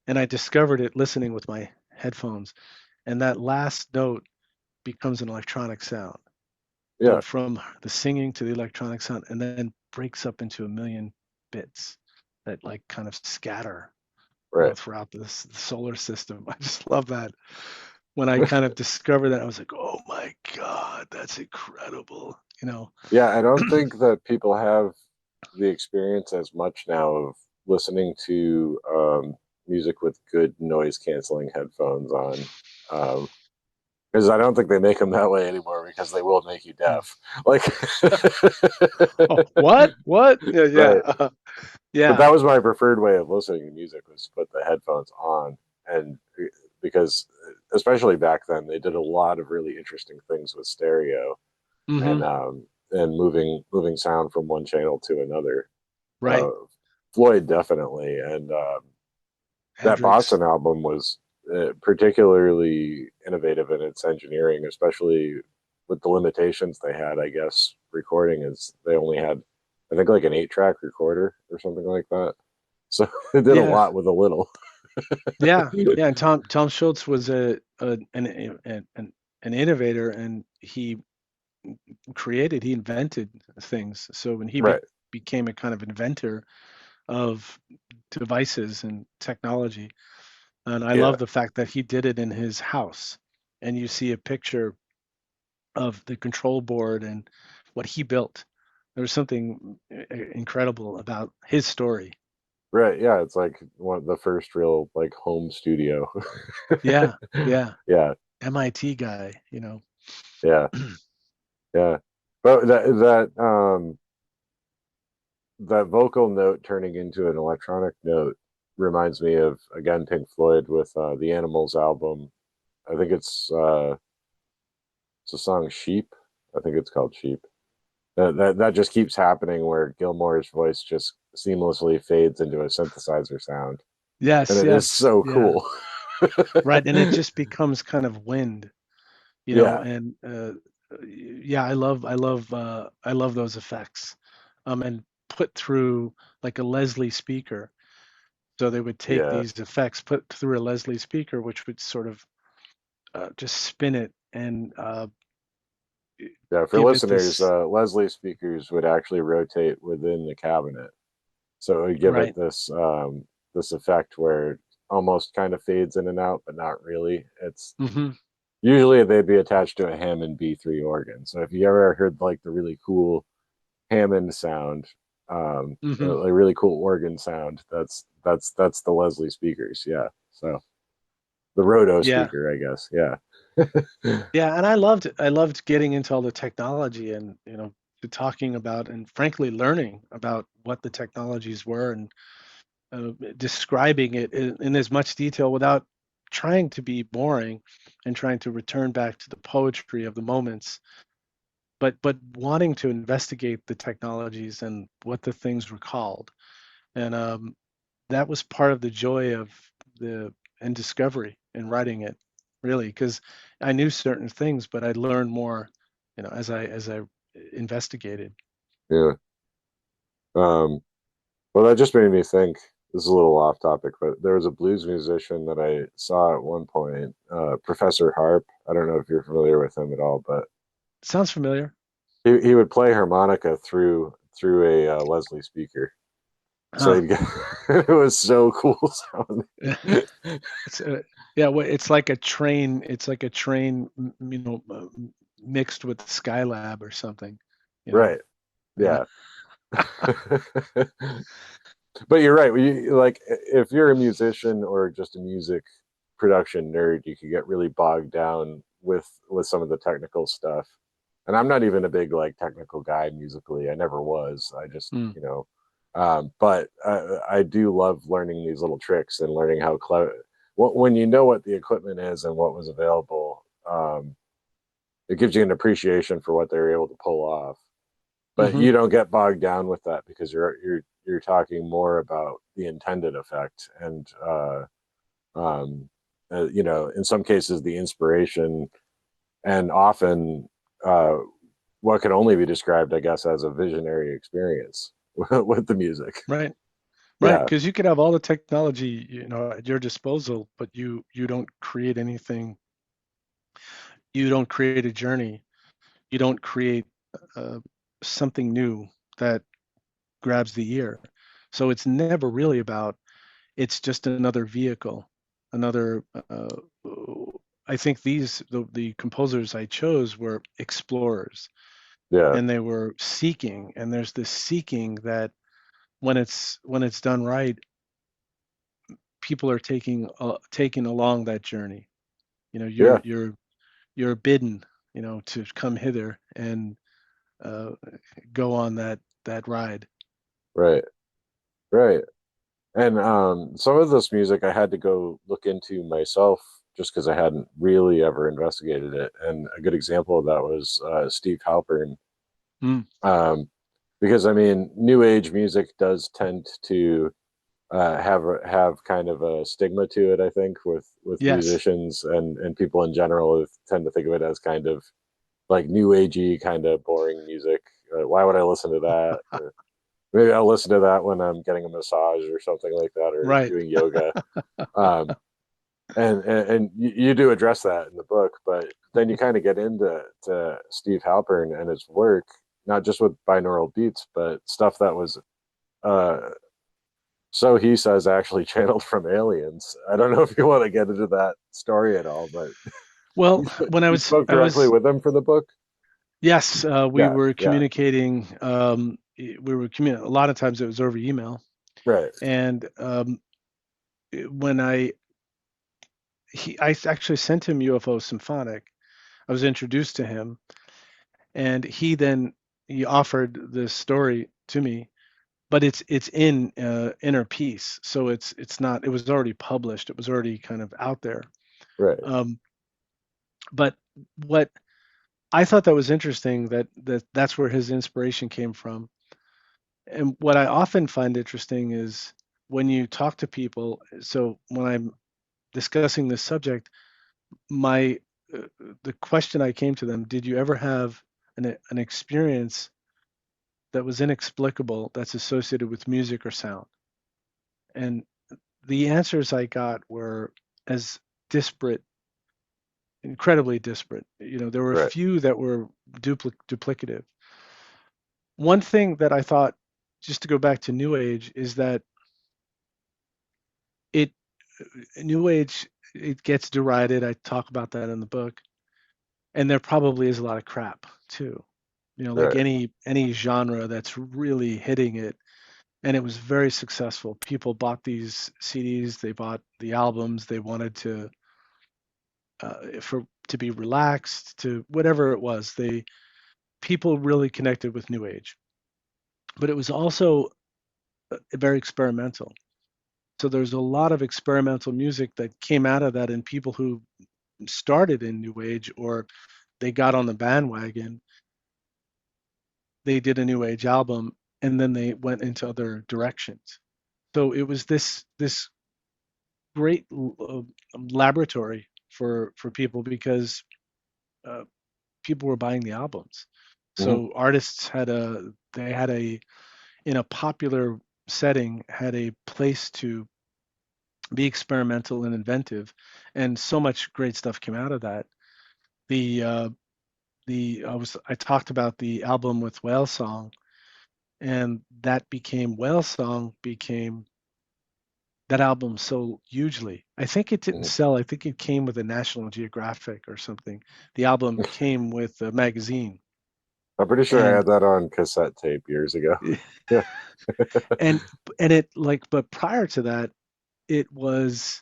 And I discovered it listening with my headphones, and that last note becomes an electronic sound. Yeah. From the singing to the electronic sound, and then breaks up into a million bits that like kind of scatter, Right. throughout this the solar system. I just love that. When I kind of discovered that, I was like, oh my God, that's incredible. Yeah, I don't think that people have the experience as much now of listening to music with good noise canceling headphones on. Because I don't think they make them that way anymore because they will make you deaf. Like, Oh, what? What? Yeah, right. yeah. But Yeah. that was my preferred way of listening to music was to put the headphones on. And because, especially back then, they did a lot of really interesting things with stereo Mm-hmm. and moving sound from one channel to another. Right. Uh, Floyd definitely, and that Hendrix. Boston album was particularly innovative impressive in its engineering, especially with the limitations they had, I guess, recording is they only had, I think, like an 8-track recorder or something like that. So it did a Yeah, lot with a little. yeah, yeah. And Tom Schultz was an innovator, and he invented things. So when he Right. became a kind of inventor of devices and technology, and I Yeah. love the fact that he did it in his house, and you see a picture of the control board and what he built. There was something incredible about his story. Right. Yeah. It's like one of the first real like home studio. Yeah, yeah. Yeah. MIT guy. Yeah. Yeah. But that vocal note turning into an electronic note reminds me of, again, Pink Floyd with the Animals album. I think it's a song Sheep. I think it's called Sheep. That just keeps happening where Gilmore's voice just seamlessly fades into a synthesizer sound, and Yes, it is yes, so yeah. cool. Right, and it just becomes kind of wind. Yeah. And yeah, I love those effects. And put through like a Leslie speaker. So they would take Yeah. these effects, put through a Leslie speaker, which would sort of just spin it and Yeah. For give it listeners, this. Leslie speakers would actually rotate within the cabinet, so it would give it Right. this effect where it almost kind of fades in and out, but not really. It's Hmm. usually they'd be attached to a Hammond B3 organ. So if you ever heard like the really cool Hammond sound, Hmm. a really cool organ sound, that's the Leslie speakers. Yeah. So the Roto Yeah. speaker, I guess. Yeah. Yeah, and I loved getting into all the technology and talking about and frankly learning about what the technologies were and describing it in as much detail without trying to be boring and trying to return back to the poetry of the moments, but wanting to investigate the technologies and what the things were called. And that was part of the joy of the and discovery in writing it, really, because I knew certain things, but I learned more, as I investigated. Yeah. Um, well, that just made me think. This is a little off topic, but there was a blues musician that I saw at one point, Professor Harp. I don't know if you're familiar with him at all, but Sounds familiar. he would play harmonica through a Leslie speaker. So Huh. he'd get it was so cool sounding. It's yeah, it's like a train. It's like a train, mixed with Skylab or something. You know. Right. Yeah. Yeah. But you're right. Like if you're a musician or just a music production nerd, you could get really bogged down with some of the technical stuff. And I'm not even a big like technical guy musically. I never was. I just, Mm. but I do love learning these little tricks and learning how clever. When you know what the equipment is and what was available, it gives you an appreciation for what they were able to pull off. But Hmm. you don't get bogged down with that because you're talking more about the intended effect and um, in some cases the inspiration, and often uh, what can only be described, I guess, as a visionary experience with the music. Right. Right. Yeah. Because you could have all the technology, at your disposal, but you don't create anything. You don't create a journey. You don't create uh, something new that grabs the ear. So it's never really about. It's just another vehicle, another. I think the composers I chose were explorers, Yeah. and they were seeking. And there's this seeking that when it's done right, people are taking along that journey. You're Yeah. you're you're bidden, to come hither and uh, go on that ride. Right. Right. And some of this music I had to go look into myself just because I hadn't really ever investigated it. And a good example of that was Steve Halpern. Mm. Um, because I mean, new age music does tend to have kind of a stigma to it. I think with Yes. musicians and people in general who tend to think of it as kind of like new agey, kind of boring music. Why would I listen to that? Or maybe I'll listen to that when I'm getting a massage or something like that, or Right. doing yoga. Um, and you do address that in the book, but then you kind of get into Steve Halpern and his work, not just with binaural beats, but stuff that was uh, so he says actually channeled from aliens. I don't know if you want to get into that story at all, but Well, when you spoke I directly was, with them for the book. yes, we Yeah, were yeah, communicating. A lot of times it was over email, right, and when I actually sent him UFO Symphonic. I was introduced to him, and he offered this story to me, but it's in Inner Peace, so it's not. It was already published. It was already kind of out there. right. Um, but what I thought that was interesting that's where his inspiration came from. And what I often find interesting is when you talk to people. So when I'm discussing this subject, my the question I came to them: did you ever have an experience that was inexplicable that's associated with music or sound? And the answers I got were as disparate, incredibly disparate. There were a Right. few that were duplicative. One thing that I thought, just to go back to New Age, is that it New Age, it gets derided. I talk about that in the book, and there probably is a lot of crap too. Like Right. any genre that's really hitting it, and it was very successful. People bought these CDs, they bought the albums, they wanted to be relaxed, to whatever it was. People really connected with New Age, but it was also very experimental. So there's a lot of experimental music that came out of that, and people who started in New Age or they got on the bandwagon, they did a New Age album, and then they went into other directions. So it was this great laboratory for people because uh, people were buying the albums. Hmm. So artists had a in a popular setting had a place to be experimental and inventive, and so much great stuff came out of that. The I talked about the album with Whale Song, and Whale Song became that album sold hugely. I think it didn't Hmm. sell. I think it came with a National Geographic or something. The album came with a magazine, I'm pretty sure I and had that on cassette tape years ago. Yeah. and and it like, but prior to that, it was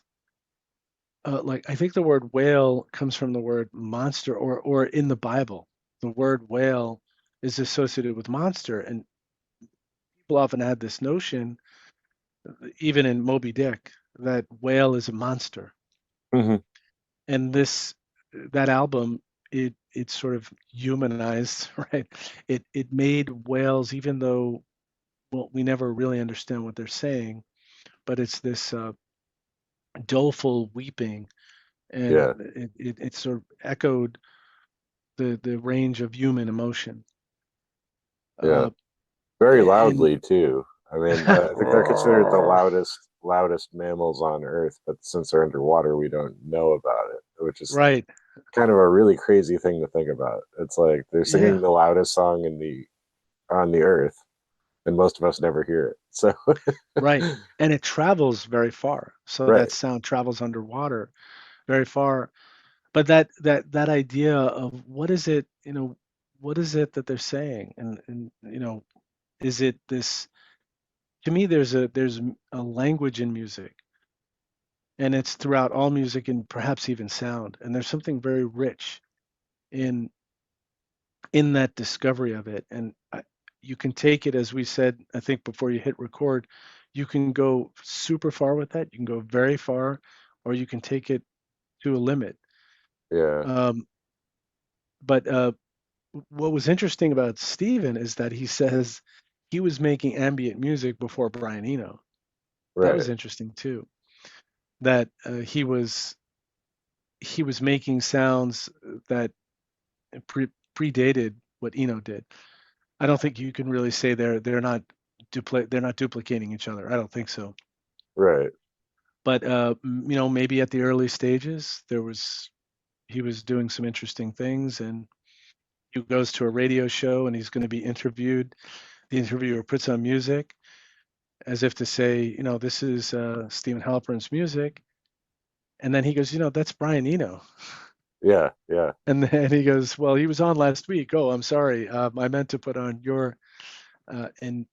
like I think the word whale comes from the word monster, or in the Bible, the word whale is associated with monster, and people often had this notion, even in Moby Dick, that whale is a monster. Hmm. And that album, it sort of humanized, right? It made whales, even though, well, we never really understand what they're saying, but it's this doleful weeping, and Yeah. it sort of echoed the range of human emotion. Yeah. Uh, Very and loudly too. I mean, I think they're considered the loudest mammals on Earth, but since they're underwater, we don't know about it, which is right, kind of a really crazy thing to think about. It's like they're singing yeah, the loudest song in the on the Earth, and most of us never hear it. So, right. And it travels very far. So right, that sound travels underwater very far. But that idea of what is it that they're saying? And is it this, to me, there's a language in music, and it's throughout all music and perhaps even sound. And there's something very rich in that discovery of it. And you can take it, as we said, I think before you hit record, you can go super far with that. You can go very far, or you can take it to a limit. yeah, Um, but what was interesting about Steven is that he says he was making ambient music before Brian Eno. That Right. was interesting too. That he was making sounds that predated what Eno did. I don't think you can really say they're not duplicating each other. I don't think so. Right. But you know, maybe at the early stages he was doing some interesting things, and he goes to a radio show and he's going to be interviewed. The interviewer puts on music as if to say, you know, this is Stephen Halpern's music, and then he goes, you know, that's Brian Eno. Yeah. Yeah. And then he goes, well, he was on last week. Oh, I'm sorry. I meant to put on your and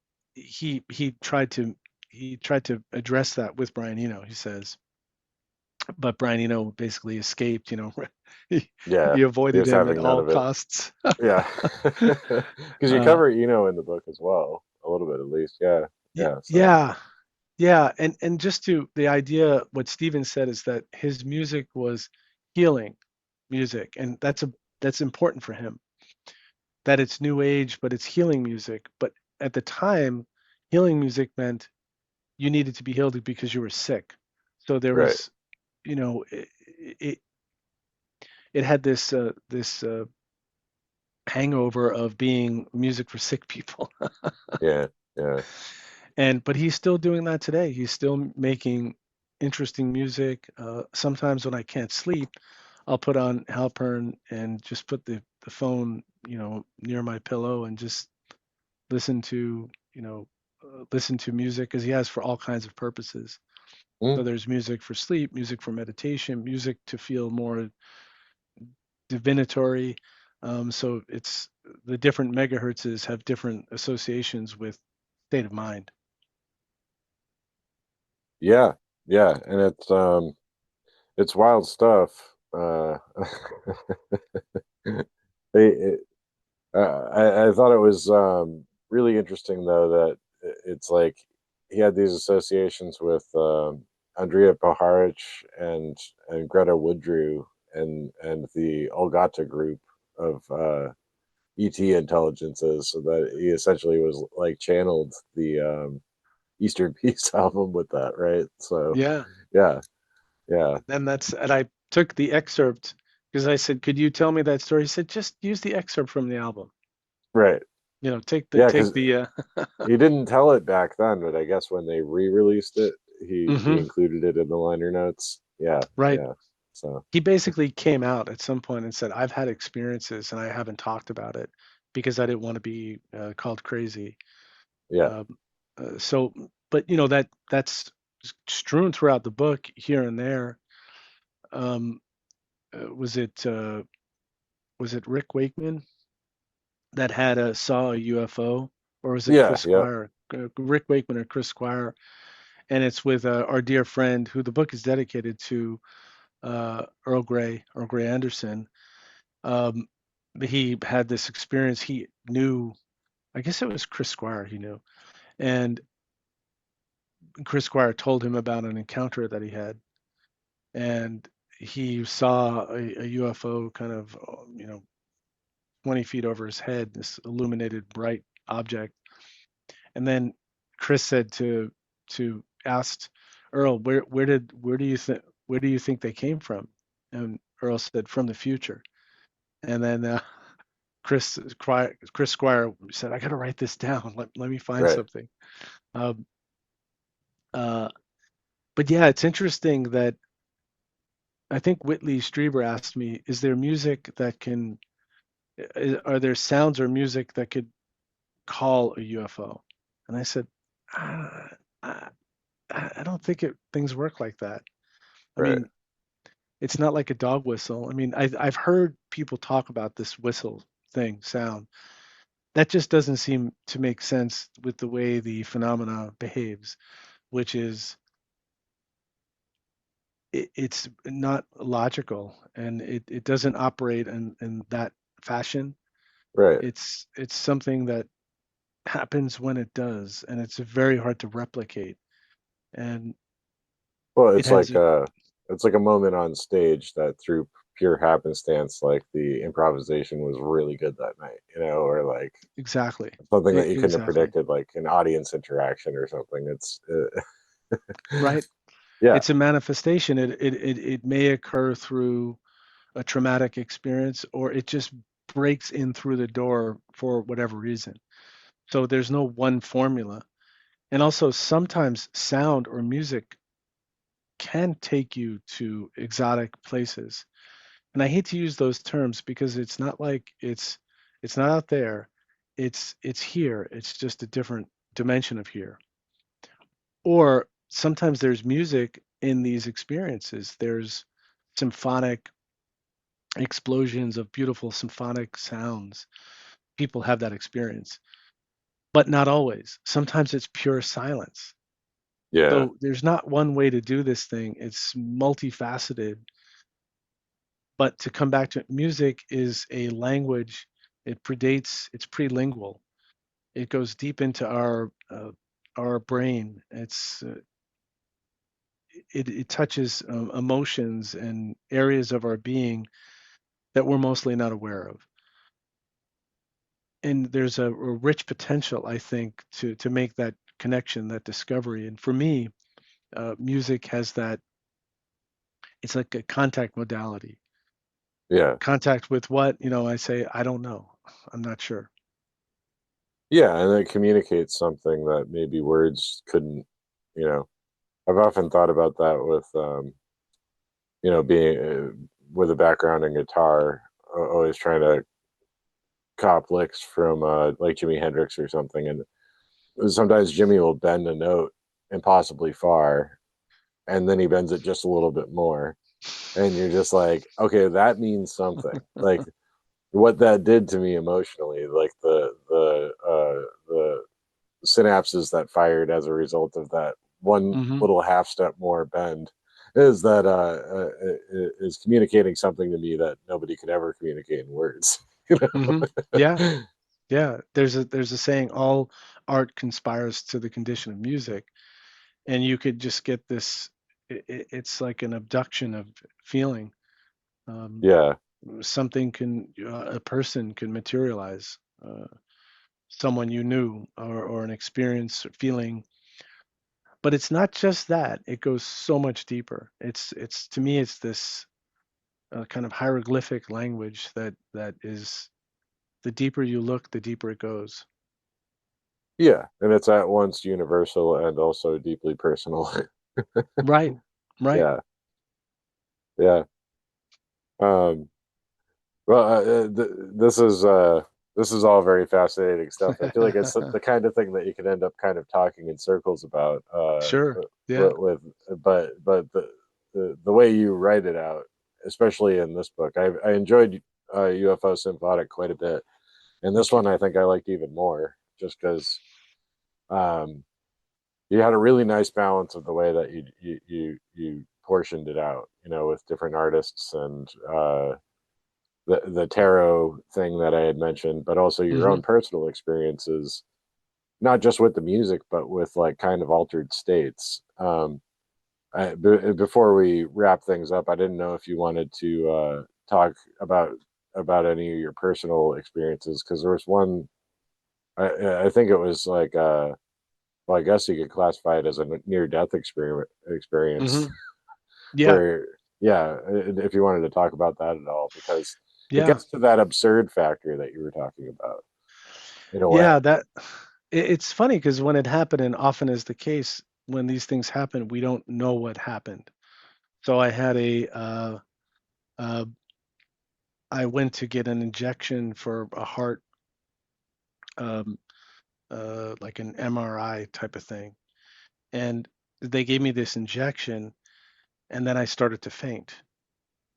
he tried to address that with Brian Eno, he says, but Brian Eno basically escaped. You know, he, Yeah. he He avoided was him at having none all of it. costs. Yeah. Because you uh, cover Eno in the book as well, a little bit at least. Yeah. Yeah. So. yeah, yeah, and just to the idea, what Steven said is that his music was healing music, and that's important for him. That it's new age, but it's healing music. But at the time, healing music meant you needed to be healed because you were sick. So there Right. was, you know, it, it had this hangover of being music for sick people. Yeah. Yeah. And but he's still doing that today. He's still making interesting music. Sometimes when I can't sleep, I'll put on Halpern and just put the phone, you know, near my pillow and just listen to, you know, listen to music because he has for all kinds of purposes. Mm. So there's music for sleep, music for meditation, music to feel more divinatory. So it's the different megahertzes have different associations with state of mind. Yeah. Yeah. And it's wild stuff. It, I thought it was really interesting though that it's like he had these associations with Andrea Paharic and Greta Woodrue and the Olgata group of ET intelligences, so that he essentially was like channeled the Eastern Peace album with that, right? So Yeah. yeah, yeah, And I took the excerpt because I said, "Could you tell me that story?" He said, "Just use the excerpt from the album. right, You know, yeah, take because the he didn't tell it back then, but I guess when they re-released it, he hmm included it in the liner notes. Yeah, right." yeah. So He basically came out at some point and said, "I've had experiences and I haven't talked about it because I didn't want to be called crazy." yeah, Um, so, but you know that's strewn throughout the book here and there. Um, uh, was it uh, was it Rick Wakeman that had a saw a UFO, or was it yeah, Chris yeah. Squire? Rick Wakeman or Chris Squire, and it's with our dear friend who the book is dedicated to, Earl Grey Anderson. Um, he had this experience. He knew, I guess it was Chris Squire he knew, and Chris Squire told him about an encounter that he had, and he saw a UFO kind of, you know, 20 feet over his head, this illuminated bright object. And then Chris said to asked Earl, where do you think they came from? And Earl said, from the future. And then Chris Squire said, I got to write this down. Let me find Right. something. Um, uh, but yeah, it's interesting that I think Whitley Strieber asked me, is there music that can, are there sounds or music that could call a UFO? And I said, ah, I, I don't think things work like that. I Right. mean, it's not like a dog whistle. I mean, I've heard people talk about this whistle thing, sound. That just doesn't seem to make sense with the way the phenomena behaves, which is it's not logical and it doesn't operate in that fashion. Right. It's something that happens when it does, and it's very hard to replicate. And Well, it has a it's like a moment on stage that through pure happenstance, like the improvisation was really good that night, or like exactly something that you couldn't have exactly. predicted, like an audience interaction or something. right? Yeah, It's a manifestation. It may occur through a traumatic experience, or it just breaks in through the door for whatever reason. So there's no one formula. And also sometimes sound or music can take you to exotic places. And I hate to use those terms because it's not like it's not out there. It's here. It's just a different dimension of here. Or sometimes there's music in these experiences. There's symphonic explosions of beautiful symphonic sounds. People have that experience, but not always. Sometimes it's pure silence. yeah, So there's not one way to do this thing. It's multifaceted. But to come back to it, music is a language. It predates. It's prelingual. It goes deep into our brain. It touches emotions and areas of our being that we're mostly not aware of. And there's a rich potential, I think, to make that connection, that discovery. And for me, music has that. It's like a contact modality. yeah, Contact with what? I say I don't know. I'm not sure. yeah, and it communicates something that maybe words couldn't. You know, I've often thought about that with being with a background in guitar, always trying to cop licks from like Jimi Hendrix or something, and sometimes Jimmy will bend a note impossibly far, and then he bends it just a little bit more, and you're just like, okay, that means something. Like what that did to me emotionally, like the synapses that fired as a result of that one Hmm. little half step more bend is that is communicating something to me that nobody could ever communicate in words. You Hmm. Yeah, know? yeah. There's a saying, all art conspires to the condition of music, and you could just get this. It's like an abduction of feeling. Um, Yeah, something can a person can materialize, someone you knew, or an experience or feeling. But it's not just that. It goes so much deeper. It's to me, it's this kind of hieroglyphic language that is, the deeper you look, the deeper it goes. yeah, and it's at once universal and also deeply personal. Right, right. Yeah, yeah. Um, well, this is all very fascinating stuff. I feel like it's the kind of thing that you can end up kind of talking in circles about. Sure. Yeah. With but the way you write it out, especially in this book, I enjoyed UFO Symphonic quite a bit, and this Thank you. one I think I liked even more, just because um, you had a really nice balance of the way that you portioned it out, with different artists and the tarot thing that I had mentioned, but also your Hmm. own personal experiences, not just with the music, but with like kind of altered states. Before we wrap things up, I didn't know if you wanted to talk about any of your personal experiences, because there was one. I think it was like well, I guess you could classify it as a near death experience Hmm. Yeah. where, yeah, if you wanted to talk about that at all, because it Yeah. gets to that absurd factor that you were talking about in a way. Yeah. It's funny because when it happened, and often is the case, when these things happen, we don't know what happened. So uh, I went to get an injection for a heart, um, like an MRI type of thing, and they gave me this injection, and then I started to faint,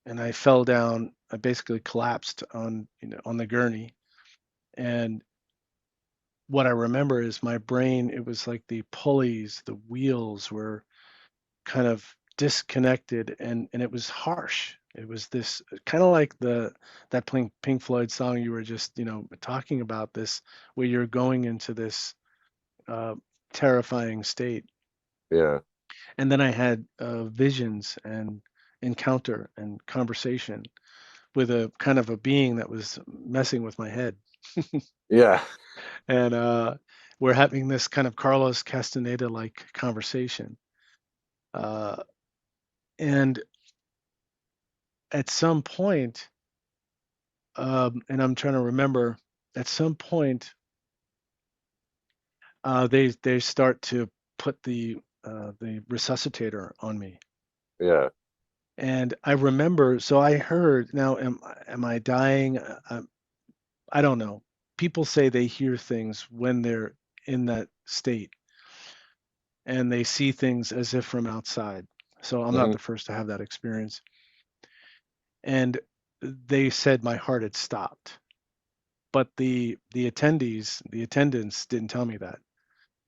and I fell down. I basically collapsed on the gurney, and what I remember is my brain. It was like the pulleys, the wheels were kind of disconnected, and it was harsh. It was this kind of like that Pink Floyd song you were just talking about, this where you're going into this uh, terrifying state. Yeah, And then I had visions and encounter and conversation with a kind of a being that was messing with my head. yeah, And we're having this kind of Carlos Castaneda like conversation. Uh, and at some point, and I'm trying to remember, at some point, they start to put the resuscitator on me. Yeah. And I remember, so I heard, now am I dying? I don't know. People say they hear things when they're in that state and they see things as if from outside. So I'm not Hmm. the first to have that experience. And they said my heart had stopped. But the attendants didn't tell me that. I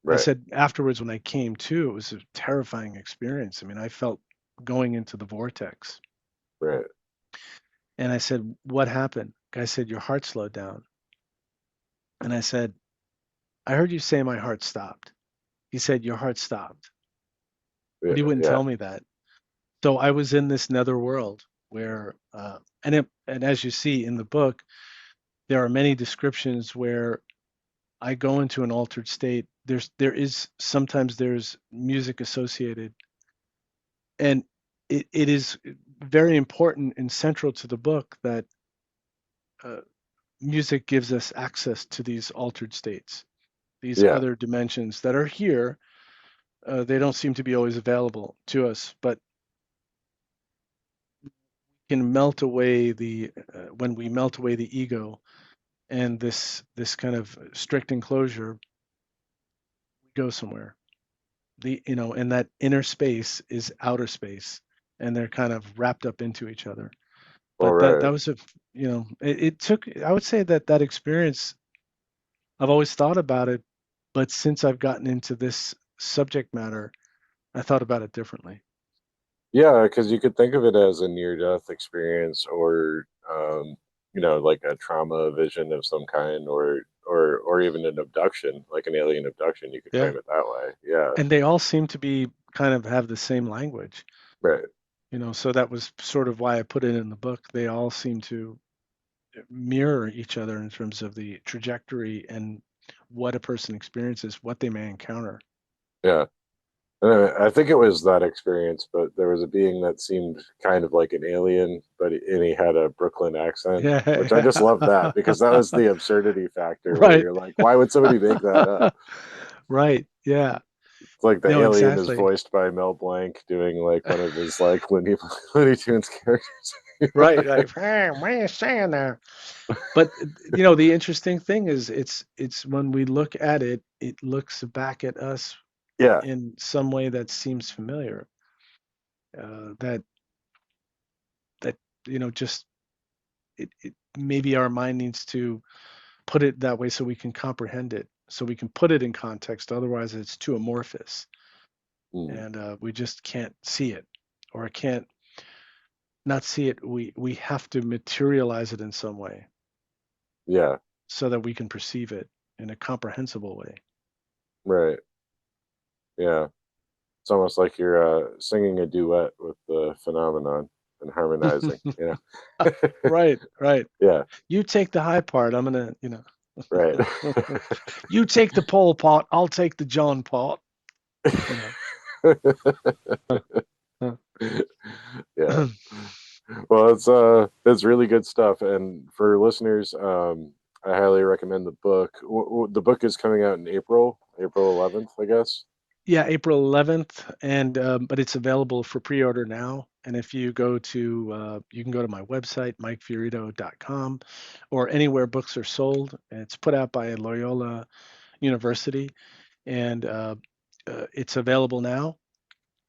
Right. said afterwards when I came to, it was a terrifying experience. I mean, I felt going into the vortex. Right. And I said, "What happened?" Guy said, "Your heart slowed down." And I said, "I heard you say my heart stopped." He said, "Your heart stopped." Yeah. But he wouldn't Yeah. tell me that. So I was in this nether world where, and as you see in the book, there are many descriptions where I go into an altered state. There is sometimes there's music associated, and it is very important and central to the book that uh, music gives us access to these altered states, these Yeah. other dimensions that are here. They don't seem to be always available to us, but can melt away the when we melt away the ego and this kind of strict enclosure, we go somewhere. And that inner space is outer space, and they're kind of wrapped up into each other. All But that right. was it took, I would say that that experience, I've always thought about it, but since I've gotten into this subject matter, I thought about it differently. Yeah, because you could think of it as a near-death experience, or like a trauma vision of some kind, or even an abduction, like an alien abduction. You could Yeah. frame it that way. Yeah. And they all seem to be kind of have the same language, Right. so that was sort of why I put it in the book. They all seem to mirror each other in terms of the trajectory and what a person experiences, what they may encounter. Yeah. I think it was that experience, but there was a being that seemed kind of like an alien, and he had a Brooklyn accent, which I Yeah. just loved that because that was the absurdity factor where Right. you're like, why would somebody make that up? Right. Yeah. It's like the No, alien is exactly. voiced by Mel Blanc doing like one of his like Looney Tunes characters. Right. Like, "Hey, what are you saying there?" But the interesting thing is it's when we look at it, it looks back at us Yeah, in some way that seems familiar. That that just maybe our mind needs to put it that way so we can comprehend it, so we can put it in context. Otherwise, it's too amorphous, mm, and we just can't see it, or can't not see it. We have to materialize it in some way yeah, so that we can perceive it in a comprehensible way. right, yeah. It's almost like you're singing a duet with the phenomenon and harmonizing. Right, right. Yeah, You take the high part. I'm gonna, right. you take the Paul part. I'll take the John part. You know. Yeah. Well, it's really good stuff, and for listeners, I highly recommend the book. The book is coming out in April 11th, I guess. Yeah, April 11th, and but it's available for pre-order now. And if you go to, you can go to my website, mikefiorito.com, or anywhere books are sold. It's put out by Loyola University, and it's available now.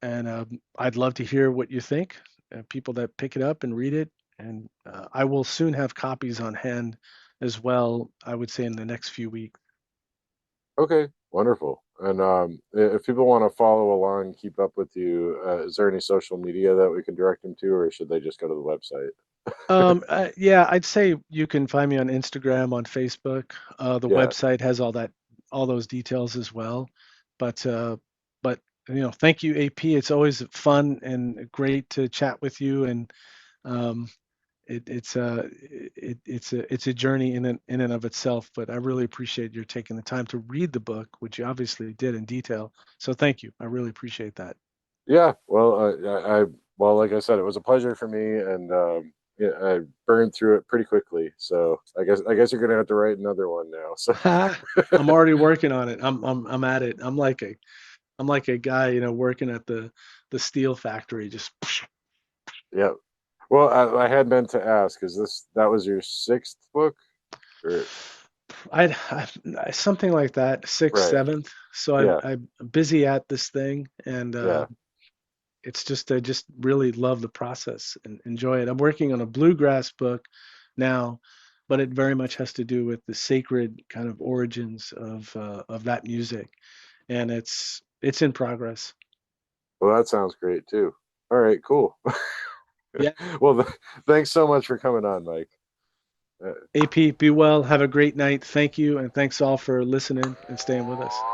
And I'd love to hear what you think. People that pick it up and read it, and I will soon have copies on hand as well. I would say in the next few weeks. Okay, wonderful. And if people want to follow along, keep up with you, is there any social media that we can direct them to, or should they just go to the website? Yeah, I'd say you can find me on Instagram, on Facebook. The Yeah. website has all those details as well. But but thank you, AP. It's always fun and great to chat with you, and um, it's a journey in and of itself. But I really appreciate your taking the time to read the book, which you obviously did in detail. So thank you. I really appreciate that. Yeah, well, well, like I said, it was a pleasure for me, and yeah, I burned through it pretty quickly. So I guess you're gonna have to write another one now. So I'm already working on it. I'm at it. I'm like a guy, working at the steel factory. Just yeah. Well, I had meant to ask, is that was your sixth book, or something like that, sixth, right? seventh. So Yeah, I'm busy at this thing, and yeah. it's just I just really love the process and enjoy it. I'm working on a bluegrass book now, but it very much has to do with the sacred kind of origins of that music, and it's in progress. Well, that sounds great too. All right, cool. Yeah. Well, thanks so much for coming on, Mike. Uh, AP, be well. Have a great night. Thank you, and thanks all for listening and staying with us.